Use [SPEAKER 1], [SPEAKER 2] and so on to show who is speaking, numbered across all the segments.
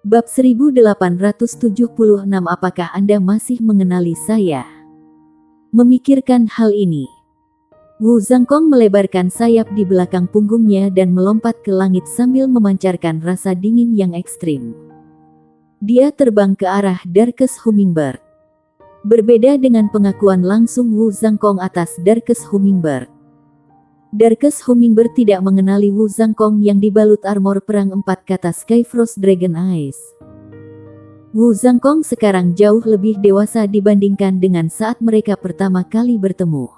[SPEAKER 1] Bab 1876. Apakah Anda masih mengenali saya? Memikirkan hal ini, Wu Zhangkong melebarkan sayap di belakang punggungnya dan melompat ke langit sambil memancarkan rasa dingin yang ekstrim. Dia terbang ke arah Darkest Hummingbird. Berbeda dengan pengakuan langsung Wu Zhangkong atas Darkest Hummingbird, Darkest Hummingbird tidak mengenali Wu Zhangkong yang dibalut armor perang 4 kata Skyfrost Dragon Eyes. Wu Zhangkong sekarang jauh lebih dewasa dibandingkan dengan saat mereka pertama kali bertemu.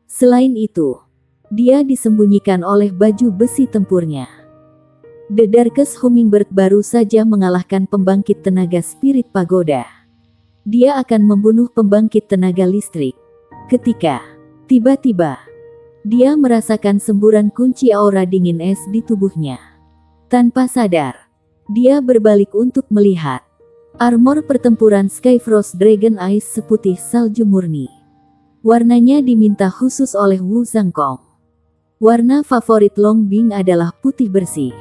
[SPEAKER 1] Selain itu, dia disembunyikan oleh baju besi tempurnya. The Darkest Hummingbird baru saja mengalahkan pembangkit tenaga Spirit Pagoda. Dia akan membunuh pembangkit tenaga listrik. Ketika tiba-tiba dia merasakan semburan kunci aura dingin es di tubuhnya. Tanpa sadar, dia berbalik untuk melihat armor pertempuran Skyfrost Dragon Eyes seputih salju murni. Warnanya diminta khusus oleh Wu Zhangkong. Warna favorit Long Bing adalah putih bersih.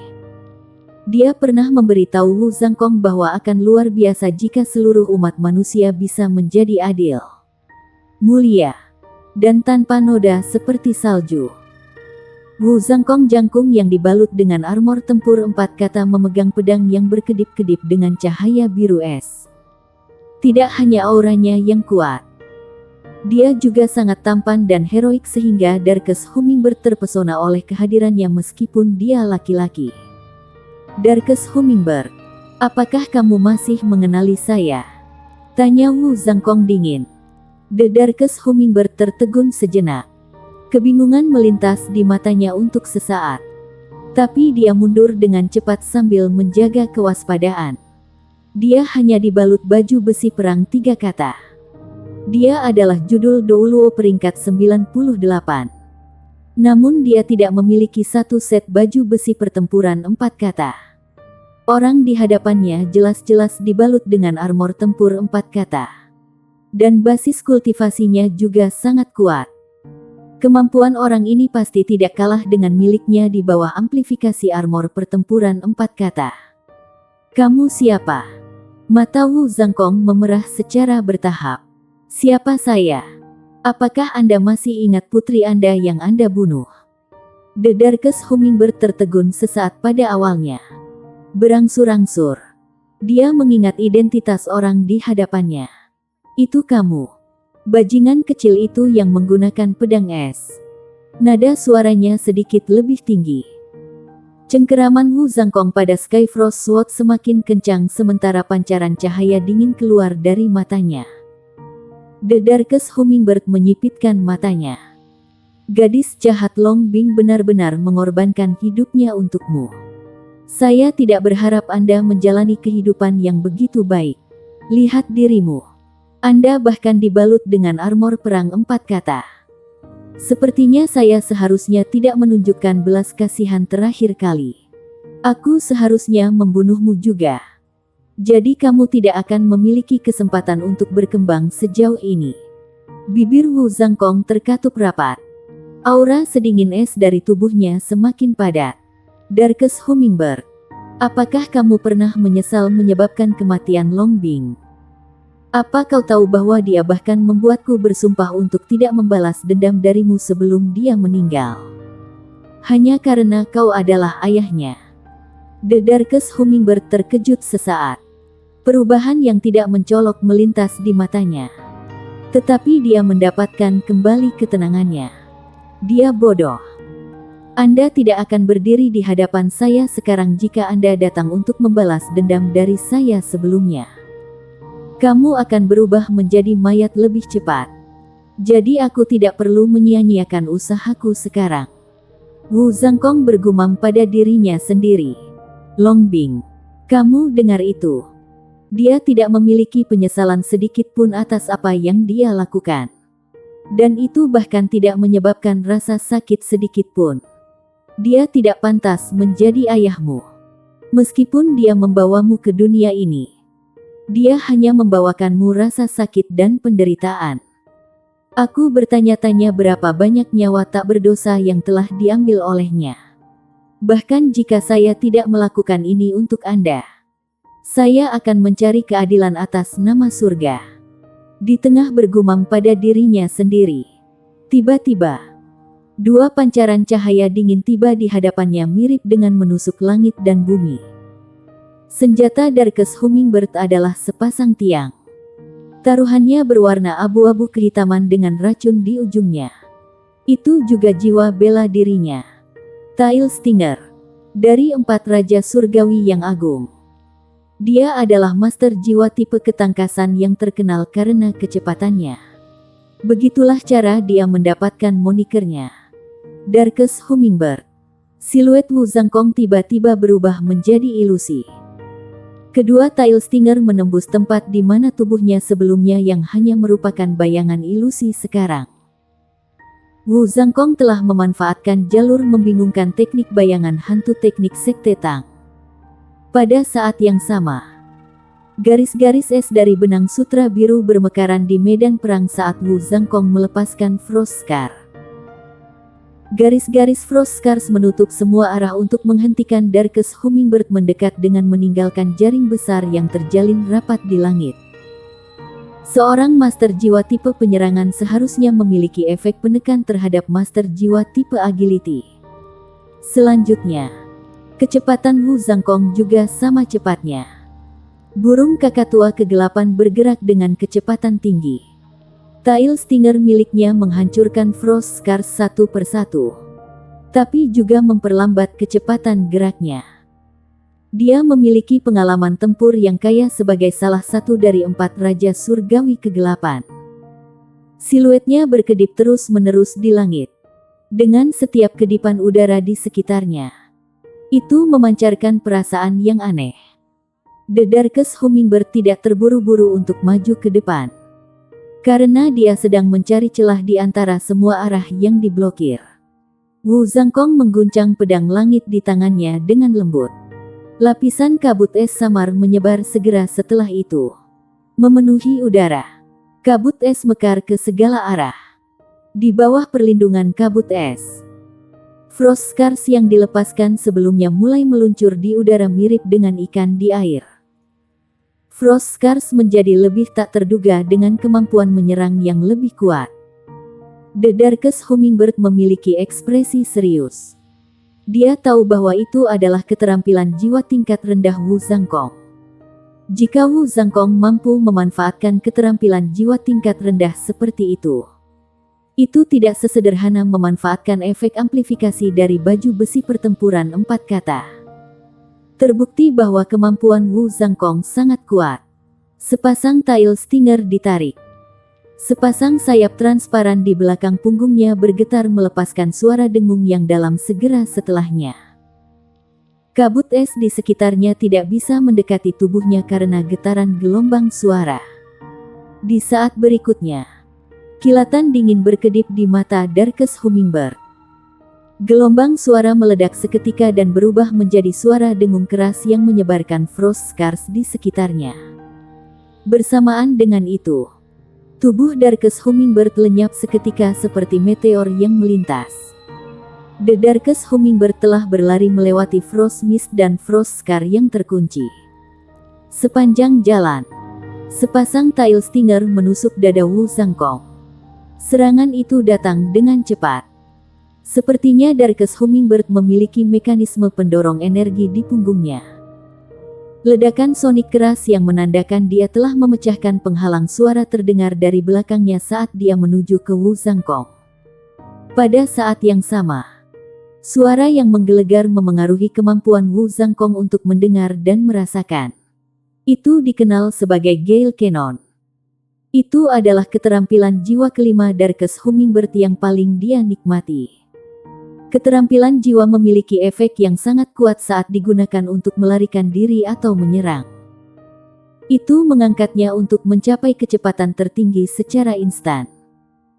[SPEAKER 1] Dia pernah memberitahu Wu Zhangkong bahwa akan luar biasa jika seluruh umat manusia bisa menjadi adil, mulia, dan tanpa noda seperti salju. Wu Zhangkong jangkung yang dibalut dengan armor tempur 4 kata memegang pedang yang berkedip-kedip dengan cahaya biru es. Tidak hanya auranya yang kuat, dia juga sangat tampan dan heroik sehingga Darkest Hummingbird terpesona oleh kehadirannya meskipun dia laki-laki. Darkest Hummingbird, apakah kamu masih mengenali saya? Tanya Wu Zhangkong dingin. The Darkest Hummingbird tertegun sejenak. Kebingungan melintas di matanya untuk sesaat. Tapi dia mundur dengan cepat sambil menjaga kewaspadaan. Dia hanya dibalut baju besi perang 3 kata. Dia adalah judul Douluo peringkat 98. Namun dia tidak memiliki satu set baju besi pertempuran 4 kata. Orang di hadapannya jelas-jelas dibalut dengan armor tempur 4 kata. Dan basis kultivasinya juga sangat kuat. Kemampuan orang ini pasti tidak kalah dengan miliknya di bawah amplifikasi armor pertempuran 4 kata. Kamu siapa? Mata Wu Zhangkong memerah secara bertahap. Siapa saya? Apakah Anda masih ingat putri Anda yang Anda bunuh? The Darkest Hummingbird tertegun sesaat pada awalnya. Berangsur-angsur, dia mengingat identitas orang di hadapannya. Itu kamu. Bajingan kecil itu yang menggunakan pedang es. Nada suaranya sedikit lebih tinggi. Cengkeraman Wu Zhangkong pada Skyfrost Sword semakin kencang sementara pancaran cahaya dingin keluar dari matanya. The Darkest Hummingbird menyipitkan matanya. Gadis jahat Long Bing benar-benar mengorbankan hidupnya untukmu. Saya tidak berharap Anda menjalani kehidupan yang begitu baik. Lihat dirimu. Anda bahkan dibalut dengan armor perang 4 kata. Sepertinya saya seharusnya tidak menunjukkan belas kasihan terakhir kali. Aku seharusnya membunuhmu juga. Jadi kamu tidak akan memiliki kesempatan untuk berkembang sejauh ini. Bibir Wu Zhangkong terkatup rapat. Aura sedingin es dari tubuhnya semakin padat. Darkest Hummingbird, apakah kamu pernah menyesal menyebabkan kematian Long Bing? Apa kau tahu bahwa dia bahkan membuatku bersumpah untuk tidak membalas dendam darimu sebelum dia meninggal? Hanya karena kau adalah ayahnya. The Darkest Hummingbird terkejut sesaat. Perubahan yang tidak mencolok melintas di matanya. Tetapi dia mendapatkan kembali ketenangannya. Dia bodoh. Anda tidak akan berdiri di hadapan saya sekarang jika Anda datang untuk membalas dendam dari saya sebelumnya. Kamu akan berubah menjadi mayat lebih cepat. Jadi aku tidak perlu menyia-nyiakan usahaku sekarang. Wu Zhangkong bergumam pada dirinya sendiri. Long Bing, kamu dengar itu? Dia tidak memiliki penyesalan sedikit pun atas apa yang dia lakukan. Dan itu bahkan tidak menyebabkan rasa sakit sedikit pun. Dia tidak pantas menjadi ayahmu. Meskipun dia membawamu ke dunia ini, dia hanya membawakanmu rasa sakit dan penderitaan. Aku bertanya-tanya berapa banyak nyawa tak berdosa yang telah diambil olehnya. Bahkan jika saya tidak melakukan ini untuk Anda, Saya akan mencari keadilan atas nama surga. Di tengah bergumam pada dirinya sendiri. Tiba-tiba, dua pancaran cahaya dingin tiba di hadapannya mirip dengan menusuk langit dan bumi. Senjata Darkest Hummingbird adalah sepasang tiang. Taruhannya berwarna abu-abu kehitaman dengan racun di ujungnya. Itu juga jiwa bela dirinya. Tail Stinger. Dari 4 Raja Surgawi yang agung. Dia adalah master jiwa tipe ketangkasan yang terkenal karena kecepatannya. Begitulah cara dia mendapatkan monikernya. Darkest Hummingbird. Siluet Wu Zhangkong tiba-tiba berubah menjadi ilusi. Kedua Tail Stinger menembus tempat di mana tubuhnya sebelumnya yang hanya merupakan bayangan ilusi sekarang. Wu Zhangkong telah memanfaatkan jalur membingungkan teknik bayangan hantu teknik Sekte Tang. Pada saat yang sama, garis-garis es dari benang sutra biru bermekaran di medan perang saat Wu Zhangkong melepaskan Frost Scar. Garis-garis Frost Scars menutup semua arah untuk menghentikan Darkest Hummingbird mendekat dengan meninggalkan jaring besar yang terjalin rapat di langit. Seorang master jiwa tipe penyerangan seharusnya memiliki efek penekan terhadap master jiwa tipe agility. Selanjutnya, kecepatan Wu Zhangkong juga sama cepatnya. Burung kakatua kegelapan bergerak dengan kecepatan tinggi. Tail Stinger miliknya menghancurkan Frost Scars satu persatu, tapi juga memperlambat kecepatan geraknya. Dia memiliki pengalaman tempur yang kaya sebagai salah satu dari 4 Raja Surgawi Kegelapan. Siluetnya berkedip terus-menerus di langit, dengan setiap kedipan udara di sekitarnya. Itu memancarkan perasaan yang aneh. The Darkest Hummingbird tidak terburu-buru untuk maju ke depan. Karena dia sedang mencari celah di antara semua arah yang diblokir. Wu Zhangkong mengguncang pedang langit di tangannya dengan lembut. Lapisan kabut es samar menyebar segera setelah itu, memenuhi udara. Kabut es mekar ke segala arah. Di bawah perlindungan kabut es, Frost Scars yang dilepaskan sebelumnya mulai meluncur di udara mirip dengan ikan di air. Frost Scars menjadi lebih tak terduga dengan kemampuan menyerang yang lebih kuat. The Darkest Hummingbird memiliki ekspresi serius. Dia tahu bahwa itu adalah keterampilan jiwa tingkat rendah Wu Zhangkong. Jika Wu Zhangkong mampu memanfaatkan keterampilan jiwa tingkat rendah seperti itu tidak sesederhana memanfaatkan efek amplifikasi dari baju besi pertempuran 4 kata. Terbukti bahwa kemampuan Wu Zhangkong sangat kuat. Sepasang Tail Stinger ditarik. Sepasang sayap transparan di belakang punggungnya bergetar melepaskan suara dengung yang dalam segera setelahnya. Kabut es di sekitarnya tidak bisa mendekati tubuhnya karena getaran gelombang suara. Di saat berikutnya, kilatan dingin berkedip di mata Darkest Hummingbird. Gelombang suara meledak seketika dan berubah menjadi suara dengung keras yang menyebarkan Frost Scars di sekitarnya. Bersamaan dengan itu, tubuh Darkest Hummingbird lenyap seketika seperti meteor yang melintas. The Darkest Hummingbird telah berlari melewati Frost Mist dan Frost Scar yang terkunci. Sepanjang jalan, sepasang Tail Stinger menusuk dada Wu Zhangkong. Serangan itu datang dengan cepat. Sepertinya Darkest Hummingbird memiliki mekanisme pendorong energi di punggungnya. Ledakan sonik keras yang menandakan dia telah memecahkan penghalang suara terdengar dari belakangnya saat dia menuju ke Wu Zhangkong. Pada saat yang sama, suara yang menggelegar memengaruhi kemampuan Wu Zhangkong untuk mendengar dan merasakan. Itu dikenal sebagai Gale Cannon. Itu adalah keterampilan jiwa kelima Darkest Hummingbird yang paling dia nikmati. Keterampilan jiwa memiliki efek yang sangat kuat saat digunakan untuk melarikan diri atau menyerang. Itu mengangkatnya untuk mencapai kecepatan tertinggi secara instan.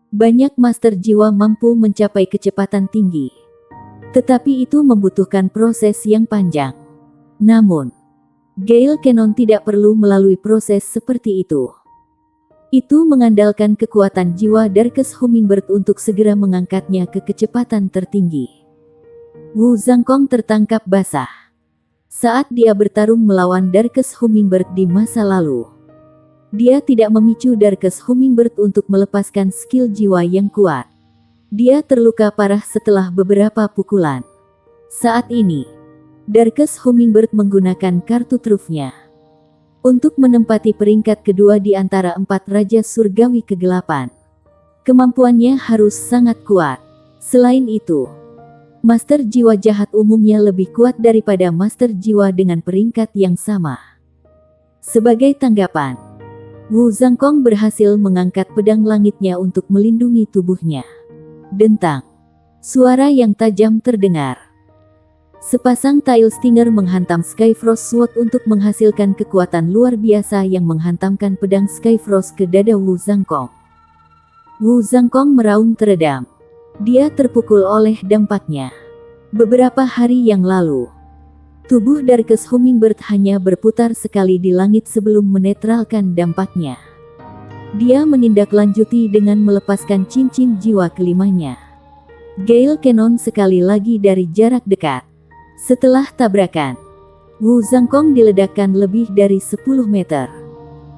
[SPEAKER 1] Banyak master jiwa mampu mencapai kecepatan tinggi, tetapi itu membutuhkan proses yang panjang. Namun, Gale Cannon tidak perlu melalui proses seperti itu. Itu mengandalkan kekuatan jiwa Darkest Hummingbird untuk segera mengangkatnya ke kecepatan tertinggi. Wu Zhangkong tertangkap basah. Saat dia bertarung melawan Darkus Hummingbird di masa lalu, dia tidak memicu Darkus Hummingbird untuk melepaskan skill jiwa yang kuat. Dia terluka parah setelah beberapa pukulan. Saat ini, Darkus Hummingbird menggunakan kartu trufnya untuk menempati peringkat kedua di antara 4 Raja Surgawi Kegelapan. Kemampuannya harus sangat kuat. Selain itu, Master Jiwa Jahat umumnya lebih kuat daripada Master Jiwa dengan peringkat yang sama. Sebagai tanggapan, Wu Zhangkong berhasil mengangkat pedang langitnya untuk melindungi tubuhnya. Dentang. Suara yang tajam terdengar. Sepasang Tail Stinger menghantam Skyfrost Sword untuk menghasilkan kekuatan luar biasa yang menghantamkan pedang Skyfrost ke dada Wu Zhangkong. Wu Zhangkong meraung teredam. Dia terpukul oleh dampaknya. Beberapa hari yang lalu, tubuh Darkus Hummingbird hanya berputar sekali di langit sebelum menetralkan dampaknya. Dia menindaklanjuti dengan melepaskan cincin jiwa kelimanya. Gale Cannon sekali lagi dari jarak dekat. Setelah tabrakan, Wu Zhangkong diledakkan lebih dari 10 meter.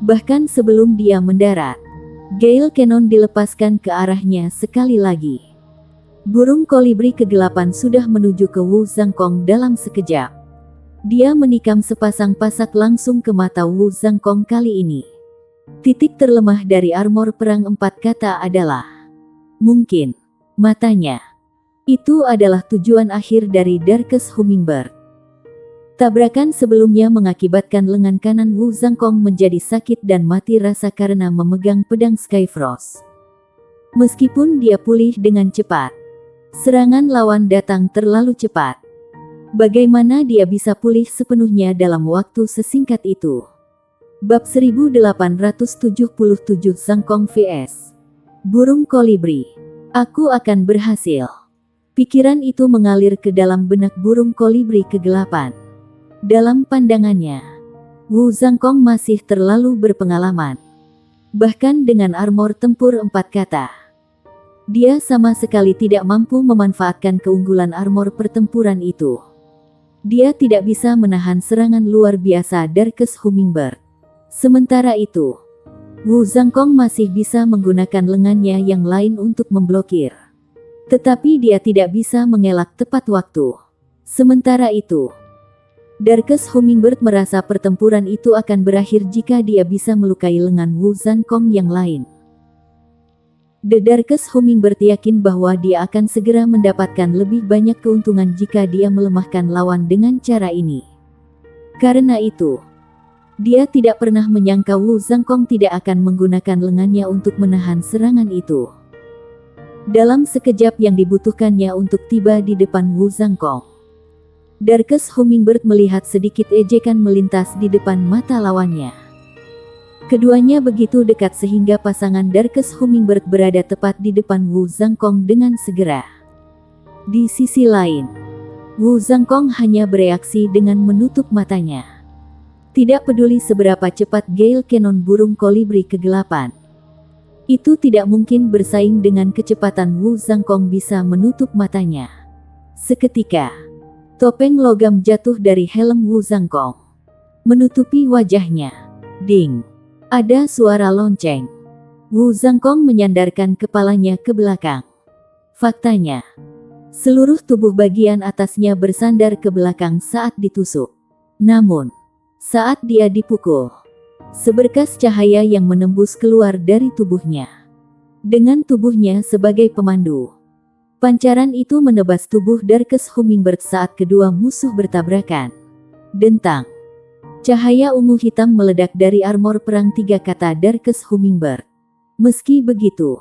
[SPEAKER 1] Bahkan sebelum dia mendarat, Gale Cannon dilepaskan ke arahnya sekali lagi. Burung kolibri kegelapan sudah menuju ke Wu Zhangkong dalam sekejap. Dia menikam sepasang pasak langsung ke mata Wu Zhangkong kali ini. Titik terlemah dari armor perang 4 kata adalah mungkin matanya. Itu adalah tujuan akhir dari Darkus Hummingbird. Tabrakan sebelumnya mengakibatkan lengan kanan Wu Zhangkong menjadi sakit dan mati rasa karena memegang pedang Skyfrost. Meskipun dia pulih dengan cepat, serangan lawan datang terlalu cepat. Bagaimana dia bisa pulih sepenuhnya dalam waktu sesingkat itu? Bab 1877 Zhangkong vs Burung Kolibri. Aku akan berhasil. Pikiran itu mengalir ke dalam benak burung kolibri kegelapan. Dalam pandangannya, Wu Zhangkong masih terlalu berpengalaman. Bahkan dengan armor tempur 4 kata, dia sama sekali tidak mampu memanfaatkan keunggulan armor pertempuran itu. Dia tidak bisa menahan serangan luar biasa Darkus Hummingbird. Sementara itu, Wu Zhangkong masih bisa menggunakan lengannya yang lain untuk memblokir. Tetapi dia tidak bisa mengelak tepat waktu. Sementara itu, Darkus Hummingbird merasa pertempuran itu akan berakhir jika dia bisa melukai lengan Wu Zhangkong yang lain. The Darkus Hummingbird yakin bahwa dia akan segera mendapatkan lebih banyak keuntungan jika dia melemahkan lawan dengan cara ini. Karena itu, dia tidak pernah menyangka Wu Zhangkong tidak akan menggunakan lengannya untuk menahan serangan itu. Dalam sekejap yang dibutuhkannya untuk tiba di depan Wu Zhangkong, Darkus Hummingbird melihat sedikit ejekan melintas di depan mata lawannya. Keduanya begitu dekat sehingga pasangan Darkus Hummingbird berada tepat di depan Wu Zhangkong dengan segera. Di sisi lain, Wu Zhangkong hanya bereaksi dengan menutup matanya. Tidak peduli seberapa cepat Gale Cannon burung kolibri kegelapan, itu tidak mungkin bersaing dengan kecepatan Wu Zhangkong bisa menutup matanya. Seketika, topeng logam jatuh dari helm Wu Zhangkong, menutupi wajahnya. Ding! Ada suara lonceng. Wu Zhangkong menyandarkan kepalanya ke belakang. Faktanya, seluruh tubuh bagian atasnya bersandar ke belakang saat ditusuk. Namun, saat dia dipukul, seberkas cahaya yang menembus keluar dari tubuhnya. Dengan tubuhnya sebagai pemandu, pancaran itu menebas tubuh Darkus Hummingbird saat kedua musuh bertabrakan. Dentang. Cahaya ungu hitam meledak dari armor perang 3 kata Darkus Hummingbird. Meski begitu,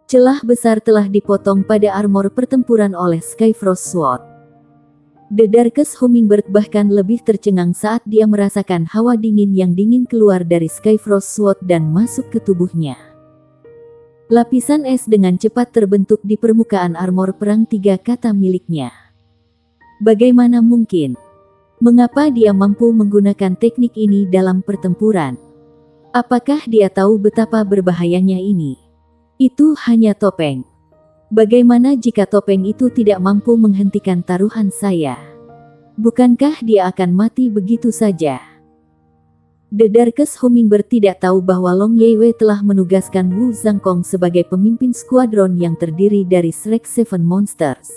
[SPEAKER 1] celah besar telah dipotong pada armor pertempuran oleh Skyfrost Sword. The Darkus Hummingbird bahkan lebih tercengang saat dia merasakan hawa dingin yang dingin keluar dari Skyfrost Sword dan masuk ke tubuhnya. Lapisan es dengan cepat terbentuk di permukaan armor perang 3 kata miliknya. Bagaimana mungkin? Mengapa dia mampu menggunakan teknik ini dalam pertempuran? Apakah dia tahu betapa berbahayanya ini? Itu hanya topeng. Bagaimana jika topeng itu tidak mampu menghentikan taruhan saya? Bukankah dia akan mati begitu saja? The Darkest Hummingbird tidak tahu bahwa Long Yeiwei telah menugaskan Wu Zhangkong sebagai pemimpin skuadron yang terdiri dari Shrek Seven Monsters,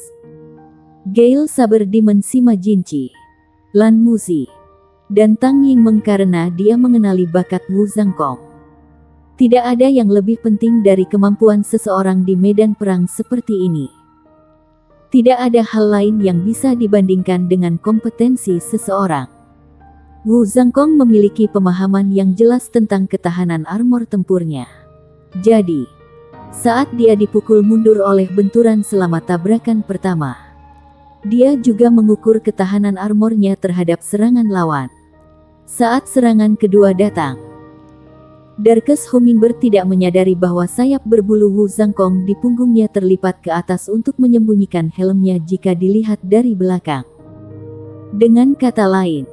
[SPEAKER 1] Gale Saber Demon Sima Jinchi, Lan Muzi, dan Tang Yingmeng karena dia mengenali bakat Wu Zhangkong. Tidak ada yang lebih penting dari kemampuan seseorang di medan perang seperti ini. Tidak ada hal lain yang bisa dibandingkan dengan kompetensi seseorang. Wu Zhangkong memiliki pemahaman yang jelas tentang ketahanan armor tempurnya. Jadi, saat dia dipukul mundur oleh benturan selama tabrakan pertama, dia juga mengukur ketahanan armornya terhadap serangan lawan. Saat serangan kedua datang, Darkest Hummingbird tidak menyadari bahwa sayap berbulu Wu Zhangkong di punggungnya terlipat ke atas untuk menyembunyikan helmnya jika dilihat dari belakang. Dengan kata lain,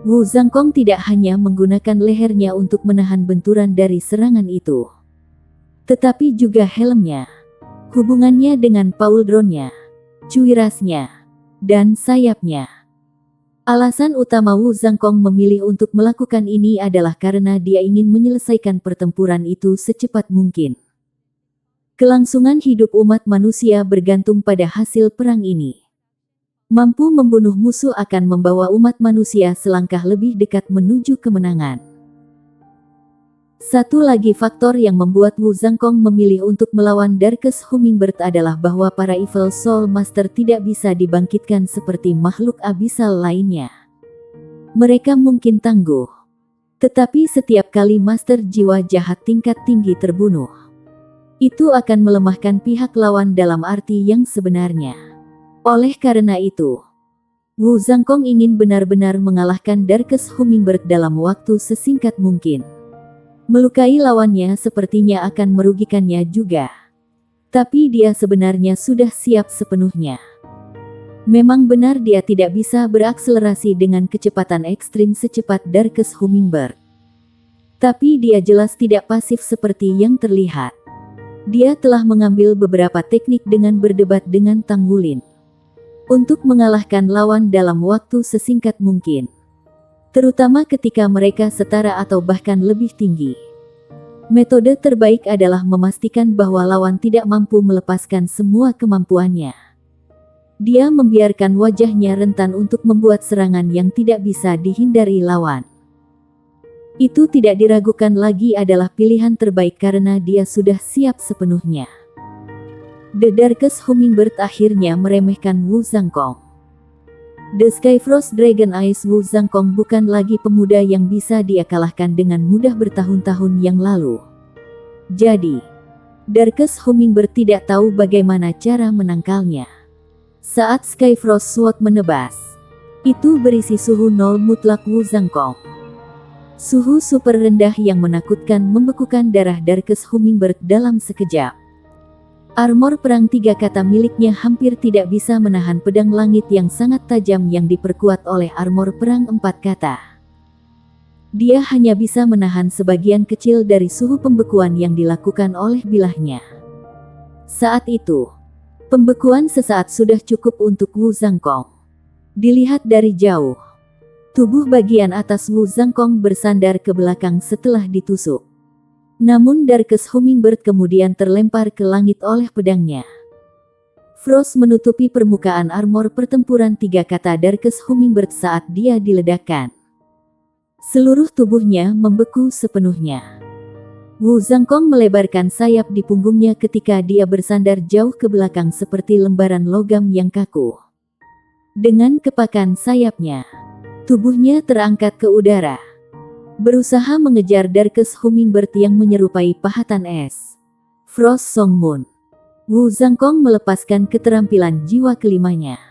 [SPEAKER 1] Wu Zhangkong tidak hanya menggunakan lehernya untuk menahan benturan dari serangan itu, tetapi juga helmnya, hubungannya dengan pauldronnya, cuirasnya, dan sayapnya. Alasan utama Wu Zhangkong memilih untuk melakukan ini adalah karena dia ingin menyelesaikan pertempuran itu secepat mungkin. Kelangsungan hidup umat manusia bergantung pada hasil perang ini. Mampu membunuh musuh akan membawa umat manusia selangkah lebih dekat menuju kemenangan. Satu lagi faktor yang membuat Wu Zhangkong memilih untuk melawan Darkest Hummingbird adalah bahwa para Evil Soul Master tidak bisa dibangkitkan seperti makhluk abisal lainnya. Mereka mungkin tangguh, tetapi setiap kali Master Jiwa Jahat tingkat tinggi terbunuh, itu akan melemahkan pihak lawan dalam arti yang sebenarnya. Oleh karena itu, Wu Zhangkong ingin benar-benar mengalahkan Darkest Hummingbird dalam waktu sesingkat mungkin. Melukai lawannya sepertinya akan merugikannya juga. Tapi dia sebenarnya sudah siap sepenuhnya. Memang benar dia tidak bisa berakselerasi dengan kecepatan ekstrim secepat Darkest Hummingbird. Tapi dia jelas tidak pasif seperti yang terlihat. Dia telah mengambil beberapa teknik dengan berdebat dengan Tang Wulin untuk mengalahkan lawan dalam waktu sesingkat mungkin, terutama ketika mereka setara atau bahkan lebih tinggi. Metode terbaik adalah memastikan bahwa lawan tidak mampu melepaskan semua kemampuannya. Dia membiarkan wajahnya rentan untuk membuat serangan yang tidak bisa dihindari lawan. Itu tidak diragukan lagi adalah pilihan terbaik karena dia sudah siap sepenuhnya. The Darkest Hummingbird akhirnya meremehkan Wu Zhangkong. The Skyfrost Dragon Eyes Wu Zhangkong bukan lagi pemuda yang bisa dia kalahkan dengan mudah bertahun-tahun yang lalu. Jadi, Darkest Hummingbird tidak tahu bagaimana cara menangkalnya. Saat Skyfrost Sword menebas, itu berisi suhu nol mutlak Wu Zhangkong. Suhu super rendah yang menakutkan membekukan darah Darkest Hummingbird dalam sekejap. Armor perang 3 kata miliknya hampir tidak bisa menahan pedang langit yang sangat tajam yang diperkuat oleh armor perang 4 kata. Dia hanya bisa menahan sebagian kecil dari suhu pembekuan yang dilakukan oleh bilahnya. Saat itu, pembekuan sesaat sudah cukup untuk Wu Zhangkong. Dilihat dari jauh, tubuh bagian atas Wu Zhangkong bersandar ke belakang setelah ditusuk. Namun Darkest Hummingbird kemudian terlempar ke langit oleh pedangnya. Frost menutupi permukaan armor pertempuran 3 kata Darkest Hummingbird saat dia diledakkan. Seluruh tubuhnya membeku sepenuhnya. Wu Zhangkong melebarkan sayap di punggungnya ketika dia bersandar jauh ke belakang seperti lembaran logam yang kaku. Dengan kepakan sayapnya, tubuhnya terangkat ke udara, berusaha mengejar Darkest Hummingbird yang menyerupai pahatan es. Frost Song Moon. Wu Zhangkong melepaskan keterampilan jiwa kelimanya.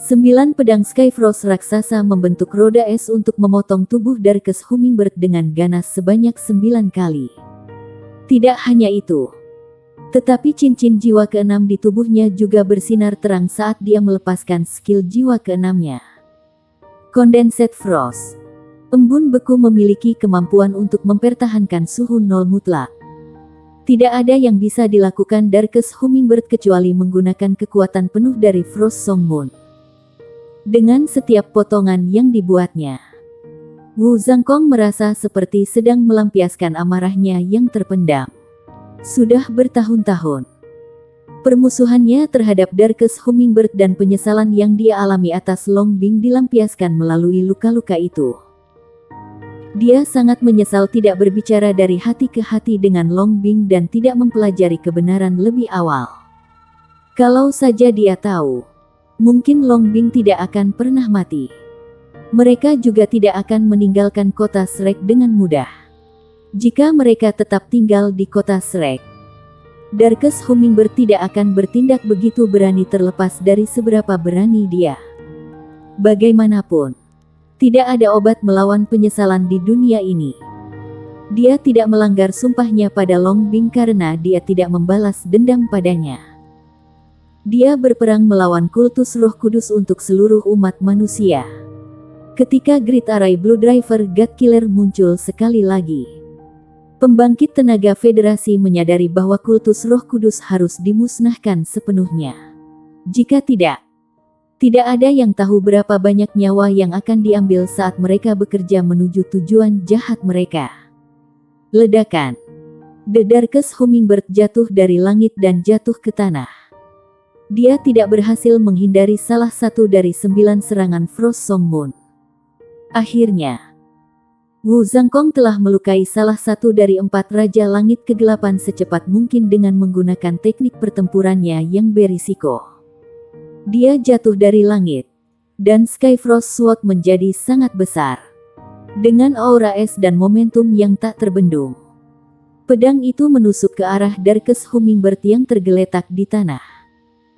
[SPEAKER 1] 9 pedang Skyfrost raksasa membentuk roda es untuk memotong tubuh Darkest Hummingbird dengan ganas sebanyak 9 kali. Tidak hanya itu, tetapi cincin jiwa ke-6 di tubuhnya juga bersinar terang saat dia melepaskan skill jiwa ke-6-nya. Condensed Frost. Embun beku memiliki kemampuan untuk mempertahankan suhu nol mutlak. Tidak ada yang bisa dilakukan Darkest Hummingbird kecuali menggunakan kekuatan penuh dari Frost Song Moon. dengan setiap potongan yang dibuatnya. Wu Zhangkong merasa seperti sedang melampiaskan amarahnya yang terpendam. Sudah bertahun-tahun, permusuhannya terhadap Darkest Hummingbird dan penyesalan yang dia alami atas Long Bing dilampiaskan melalui luka-luka itu. Dia sangat menyesal tidak berbicara dari hati ke hati dengan Long Bing dan tidak mempelajari kebenaran lebih awal. Kalau saja dia tahu, mungkin Long Bing tidak akan pernah mati. Mereka juga tidak akan meninggalkan kota Shrek dengan mudah. Jika mereka tetap tinggal di kota Shrek, Darkest Hummingbird tidak akan bertindak begitu berani terlepas dari seberapa berani dia. Bagaimanapun, tidak ada obat melawan penyesalan di dunia ini. Dia tidak melanggar sumpahnya pada Long Bing karena dia tidak membalas dendam padanya. Dia berperang melawan kultus Roh Kudus untuk seluruh umat manusia. Ketika Great Array Blue Driver God Killer muncul sekali lagi, pembangkit tenaga federasi menyadari bahwa kultus Roh Kudus harus dimusnahkan sepenuhnya. Jika tidak ada yang tahu berapa banyak nyawa yang akan diambil saat mereka bekerja menuju tujuan jahat mereka. Ledakan. The Darkest Hummingbird jatuh dari langit dan jatuh ke tanah. Dia tidak berhasil menghindari salah satu dari 9 serangan Frost Song Moon. Akhirnya, Wu Zhangkong telah melukai salah satu dari 4 Raja Langit Kegelapan secepat mungkin dengan menggunakan teknik pertempurannya yang berisiko. Dia jatuh dari langit, dan Skyfrost Sword menjadi sangat besar, dengan aura es dan momentum yang tak terbendung. Pedang itu menusuk ke arah Darkest Hummingbird yang tergeletak di tanah.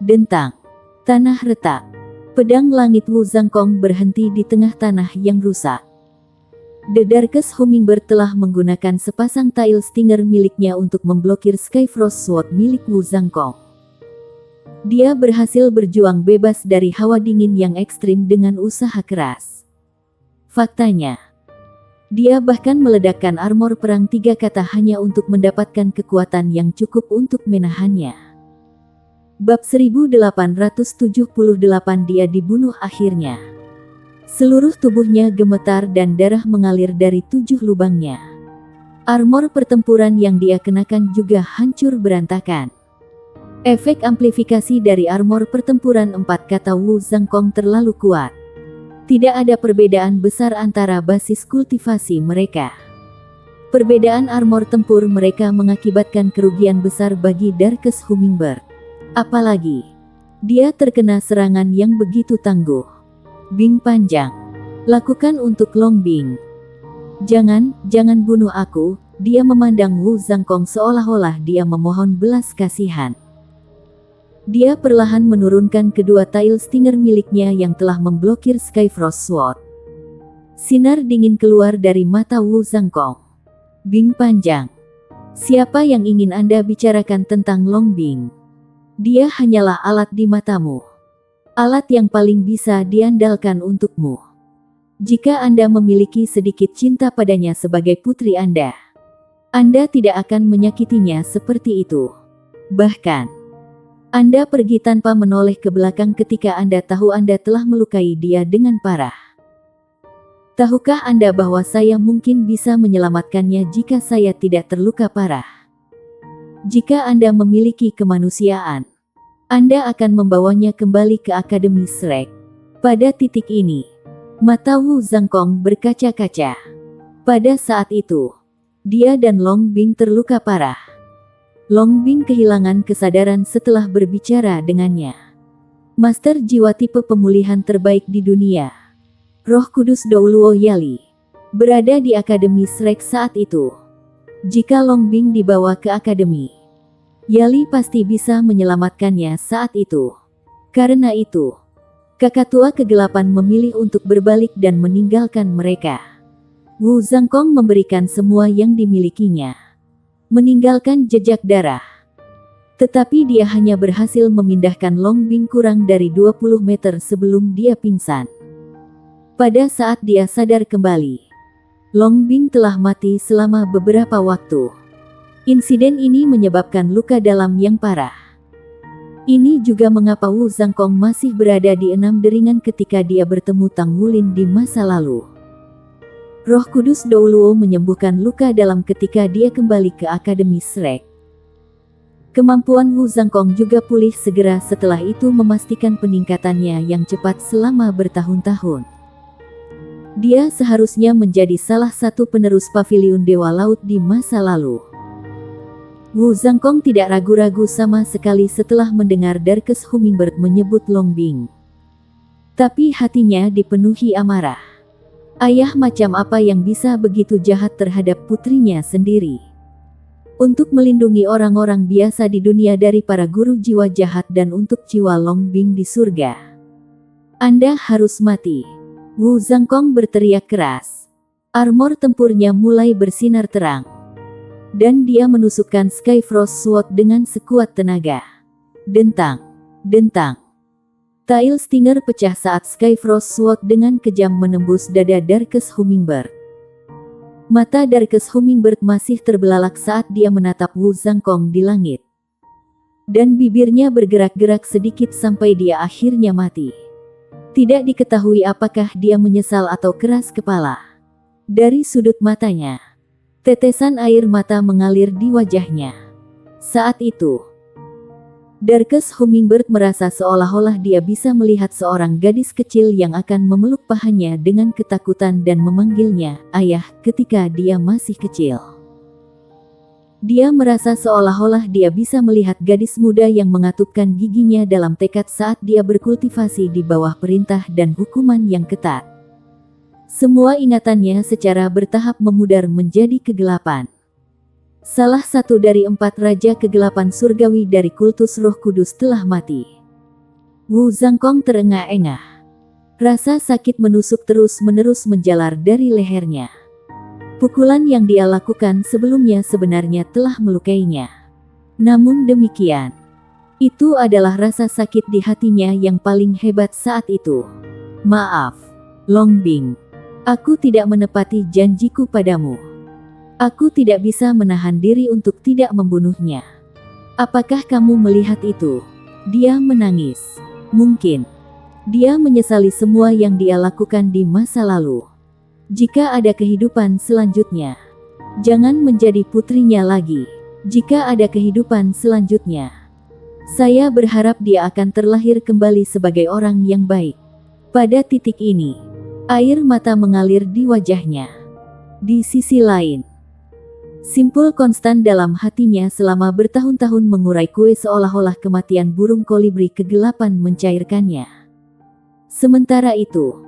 [SPEAKER 1] Dentang. Tanah retak. Pedang langit Wu Zhangkong berhenti di tengah tanah yang rusak. The Darkest Hummingbird telah menggunakan sepasang tail stinger miliknya untuk memblokir Skyfrost Sword milik Wu Zhangkong. Dia berhasil berjuang bebas dari hawa dingin yang ekstrim dengan usaha keras. Faktanya, dia bahkan meledakkan armor perang 3 kata hanya untuk mendapatkan kekuatan yang cukup untuk menahannya. Bab 1878 dia dibunuh akhirnya. Seluruh tubuhnya gemetar dan darah mengalir dari 7 lubangnya. Armor pertempuran yang dia kenakan juga hancur berantakan. Efek amplifikasi dari armor pertempuran 4 kata Wu Zhangkong terlalu kuat. Tidak ada perbedaan besar antara basis kultivasi mereka. Perbedaan armor tempur mereka mengakibatkan kerugian besar bagi Darkest Hummingbird. Apalagi, dia terkena serangan yang begitu tangguh. Bing panjang. Lakukan untuk Long Bing. Jangan bunuh aku. Dia memandang Wu Zhangkong seolah-olah dia memohon belas kasihan. Dia perlahan menurunkan kedua tail stinger miliknya yang telah memblokir Skyfrost Sword. Sinar dingin keluar dari mata Wu Zhangkong. Bing panjang. Siapa yang ingin Anda bicarakan tentang Long Bing? Dia hanyalah alat di matamu. Alat yang paling bisa diandalkan untukmu. Jika Anda memiliki sedikit cinta padanya sebagai putri Anda tidak akan menyakitinya seperti itu. Bahkan, Anda pergi tanpa menoleh ke belakang ketika Anda tahu Anda telah melukai dia dengan parah. Tahukah Anda bahwa saya mungkin bisa menyelamatkannya jika saya tidak terluka parah? Jika Anda memiliki kemanusiaan, Anda akan membawanya kembali ke Akademi Shrek. Pada titik ini, mata Wu Zhangkong berkaca-kaca. Pada saat itu, dia dan Long Bing terluka parah. Long Bing kehilangan kesadaran setelah berbicara dengannya. Master jiwa tipe pemulihan terbaik di dunia, Roh Kudus Douluo Yali, berada di Akademi Shrek saat itu. Jika Long Bing dibawa ke Akademi, Yali pasti bisa menyelamatkannya saat itu. Karena itu, kakak tua kegelapan memilih untuk berbalik dan meninggalkan mereka. Wu Zhangkong memberikan semua yang dimilikinya, meninggalkan jejak darah. Tetapi dia hanya berhasil memindahkan Long Bing kurang dari 20 meter sebelum dia pingsan. Pada saat dia sadar kembali, Long Bing telah mati selama beberapa waktu. Insiden ini menyebabkan luka dalam yang parah. Ini juga mengapa Wu Zhangkong masih berada di 6 deringan ketika dia bertemu Tang Wulin di masa lalu. Roh Kudus Douluo menyembuhkan luka dalam ketika dia kembali ke Akademi Shrek. Kemampuan Wu Zhangkong juga pulih segera setelah itu, memastikan peningkatannya yang cepat selama bertahun-tahun. Dia seharusnya menjadi salah satu penerus Paviliun Dewa Laut di masa lalu. Wu Zhangkong tidak ragu-ragu sama sekali setelah mendengar Darkes Hummingbird menyebut Longbing. Tapi hatinya dipenuhi amarah. Ayah macam apa yang bisa begitu jahat terhadap putrinya sendiri? Untuk melindungi orang-orang biasa di dunia dari para guru jiwa jahat dan untuk jiwa Longbing di surga, Anda harus mati. Wu Zhangkong berteriak keras. Armor tempurnya mulai bersinar terang. Dan dia menusukkan Skyfrost Sword dengan sekuat tenaga. Dentang, dentang. Tail Stinger pecah saat Skyfrost Sword dengan kejam menembus dada Darkes Hummingbird. Mata Darkes Hummingbird masih terbelalak saat dia menatap Wu Zhangkong di langit. Dan bibirnya bergerak-gerak sedikit sampai dia akhirnya mati. Tidak diketahui apakah dia menyesal atau keras kepala. Dari sudut matanya, tetesan air mata mengalir di wajahnya. Saat itu, Darkes Hummingbird merasa seolah-olah dia bisa melihat seorang gadis kecil yang akan memeluk pahanya dengan ketakutan dan memanggilnya ayah ketika dia masih kecil. Dia merasa seolah-olah dia bisa melihat gadis muda yang mengatupkan giginya dalam tekad saat dia berkultivasi di bawah perintah dan hukuman yang ketat. Semua ingatannya secara bertahap memudar menjadi kegelapan. Salah satu dari 4 raja kegelapan surgawi dari kultus Roh Kudus telah mati. Wu Zhangkong terengah-engah. Rasa sakit menusuk terus-menerus menjalar dari lehernya. Pukulan yang dia lakukan sebelumnya sebenarnya telah melukainya. Namun demikian, itu adalah rasa sakit di hatinya yang paling hebat saat itu. Maaf, Longbing. Aku tidak menepati janjiku padamu. Aku tidak bisa menahan diri untuk tidak membunuhnya. Apakah kamu melihat itu? Dia menangis. Mungkin dia menyesali semua yang dia lakukan di masa lalu. Jika ada kehidupan selanjutnya, jangan menjadi putrinya lagi. Jika ada kehidupan selanjutnya, saya berharap dia akan terlahir kembali sebagai orang yang baik. Pada titik ini, air mata mengalir di wajahnya. Di sisi lain, simpul konstan dalam hatinya selama bertahun-tahun mengurai kue seolah-olah kematian burung kolibri kegelapan mencairkannya. Sementara itu,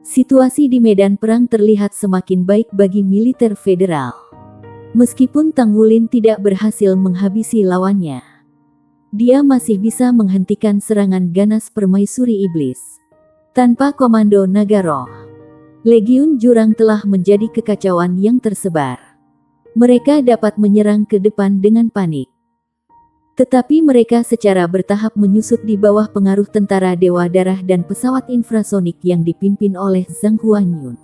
[SPEAKER 1] situasi di medan perang terlihat semakin baik bagi militer federal. Meskipun Tang Wulin tidak berhasil menghabisi lawannya, dia masih bisa menghentikan serangan ganas permaisuri iblis. Tanpa komando naga roh, Legiun Jurang telah menjadi kekacauan yang tersebar. Mereka dapat menyerang ke depan dengan panik. Tetapi mereka secara bertahap menyusut di bawah pengaruh tentara Dewa Darah dan pesawat infrasonik yang dipimpin oleh Zhang Huanyun.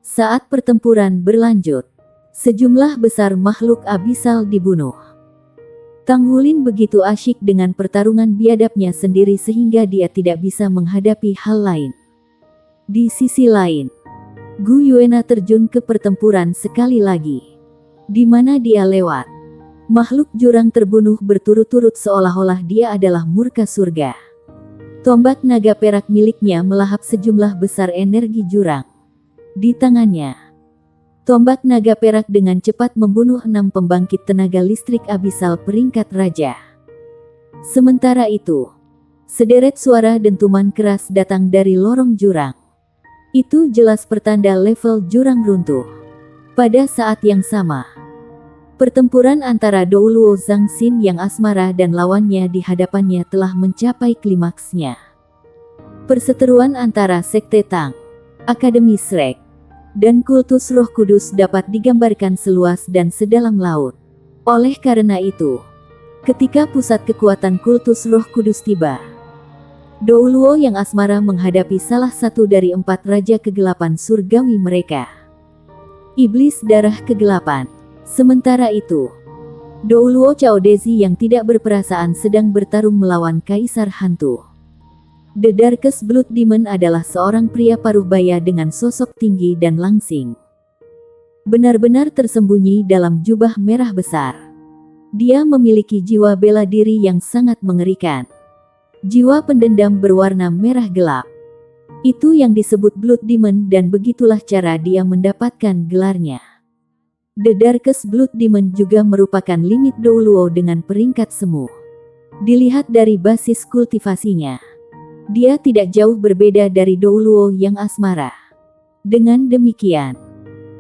[SPEAKER 1] Saat pertempuran berlanjut, sejumlah besar makhluk abisal dibunuh. Tang Wulin begitu asyik dengan pertarungan biadabnya sendiri sehingga dia tidak bisa menghadapi hal lain. Di sisi lain, Gu Yuena terjun ke pertempuran sekali lagi. Di mana dia lewat, makhluk jurang terbunuh berturut-turut seolah-olah dia adalah murka surga. Tombak naga perak miliknya melahap sejumlah besar energi jurang. Di tangannya, tombak naga perak dengan cepat membunuh 6 pembangkit tenaga listrik abisal peringkat raja. Sementara itu, sederet suara dentuman keras datang dari lorong jurang. Itu jelas pertanda level jurang runtuh. Pada saat yang sama, pertempuran antara Douluo Zhangxin yang asmara dan lawannya di hadapannya telah mencapai klimaksnya. Perseteruan antara Sekte Tang, Akademi Shrek, dan kultus Roh Kudus dapat digambarkan seluas dan sedalam laut. Oleh karena itu, ketika pusat kekuatan kultus Roh Kudus tiba, Douluo yang asmara menghadapi salah satu dari 4 raja kegelapan surgawi mereka, Iblis Darah Kegelapan. Sementara itu, Douluo Chaodezi yang tidak berperasaan sedang bertarung melawan Kaisar Hantu. The Darkest Blood Demon adalah seorang pria paruh baya dengan sosok tinggi dan langsing. Benar-benar tersembunyi dalam jubah merah besar. Dia memiliki jiwa bela diri yang sangat mengerikan. Jiwa pendendam berwarna merah gelap. Itu yang disebut Blood Demon dan begitulah cara dia mendapatkan gelarnya. The Darkest Blood Demon juga merupakan limit Douluo dengan peringkat semu. Dilihat dari basis kultivasinya, dia tidak jauh berbeda dari Douluo yang asmara. Dengan demikian,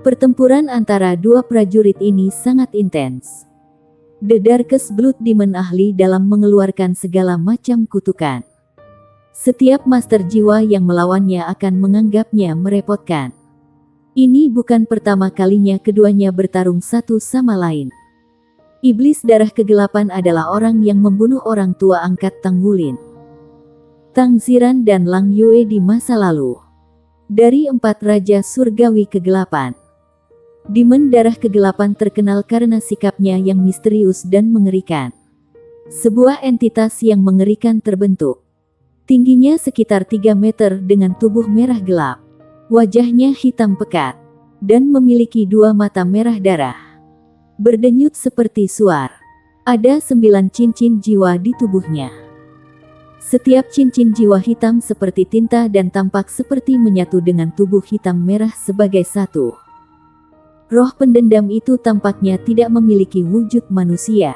[SPEAKER 1] pertempuran antara dua prajurit ini sangat intens. The Darkest Blood Demon ahli dalam mengeluarkan segala macam kutukan. Setiap master jiwa yang melawannya akan menganggapnya merepotkan. Ini bukan pertama kalinya keduanya bertarung satu sama lain. Iblis darah kegelapan adalah orang yang membunuh orang tua angkat Tang Wulin, Tang Ziran dan Lang Yue di masa lalu. Dari 4 raja surgawi kegelapan, Demon darah kegelapan terkenal karena sikapnya yang misterius dan mengerikan. Sebuah entitas yang mengerikan terbentuk. Tingginya sekitar 3 meter dengan tubuh merah gelap. Wajahnya hitam pekat, dan memiliki 2 mata merah darah. Berdenyut seperti suar. Ada 9 cincin jiwa di tubuhnya. Setiap cincin jiwa hitam seperti tinta dan tampak seperti menyatu dengan tubuh hitam merah sebagai satu. Roh pendendam itu tampaknya tidak memiliki wujud manusia,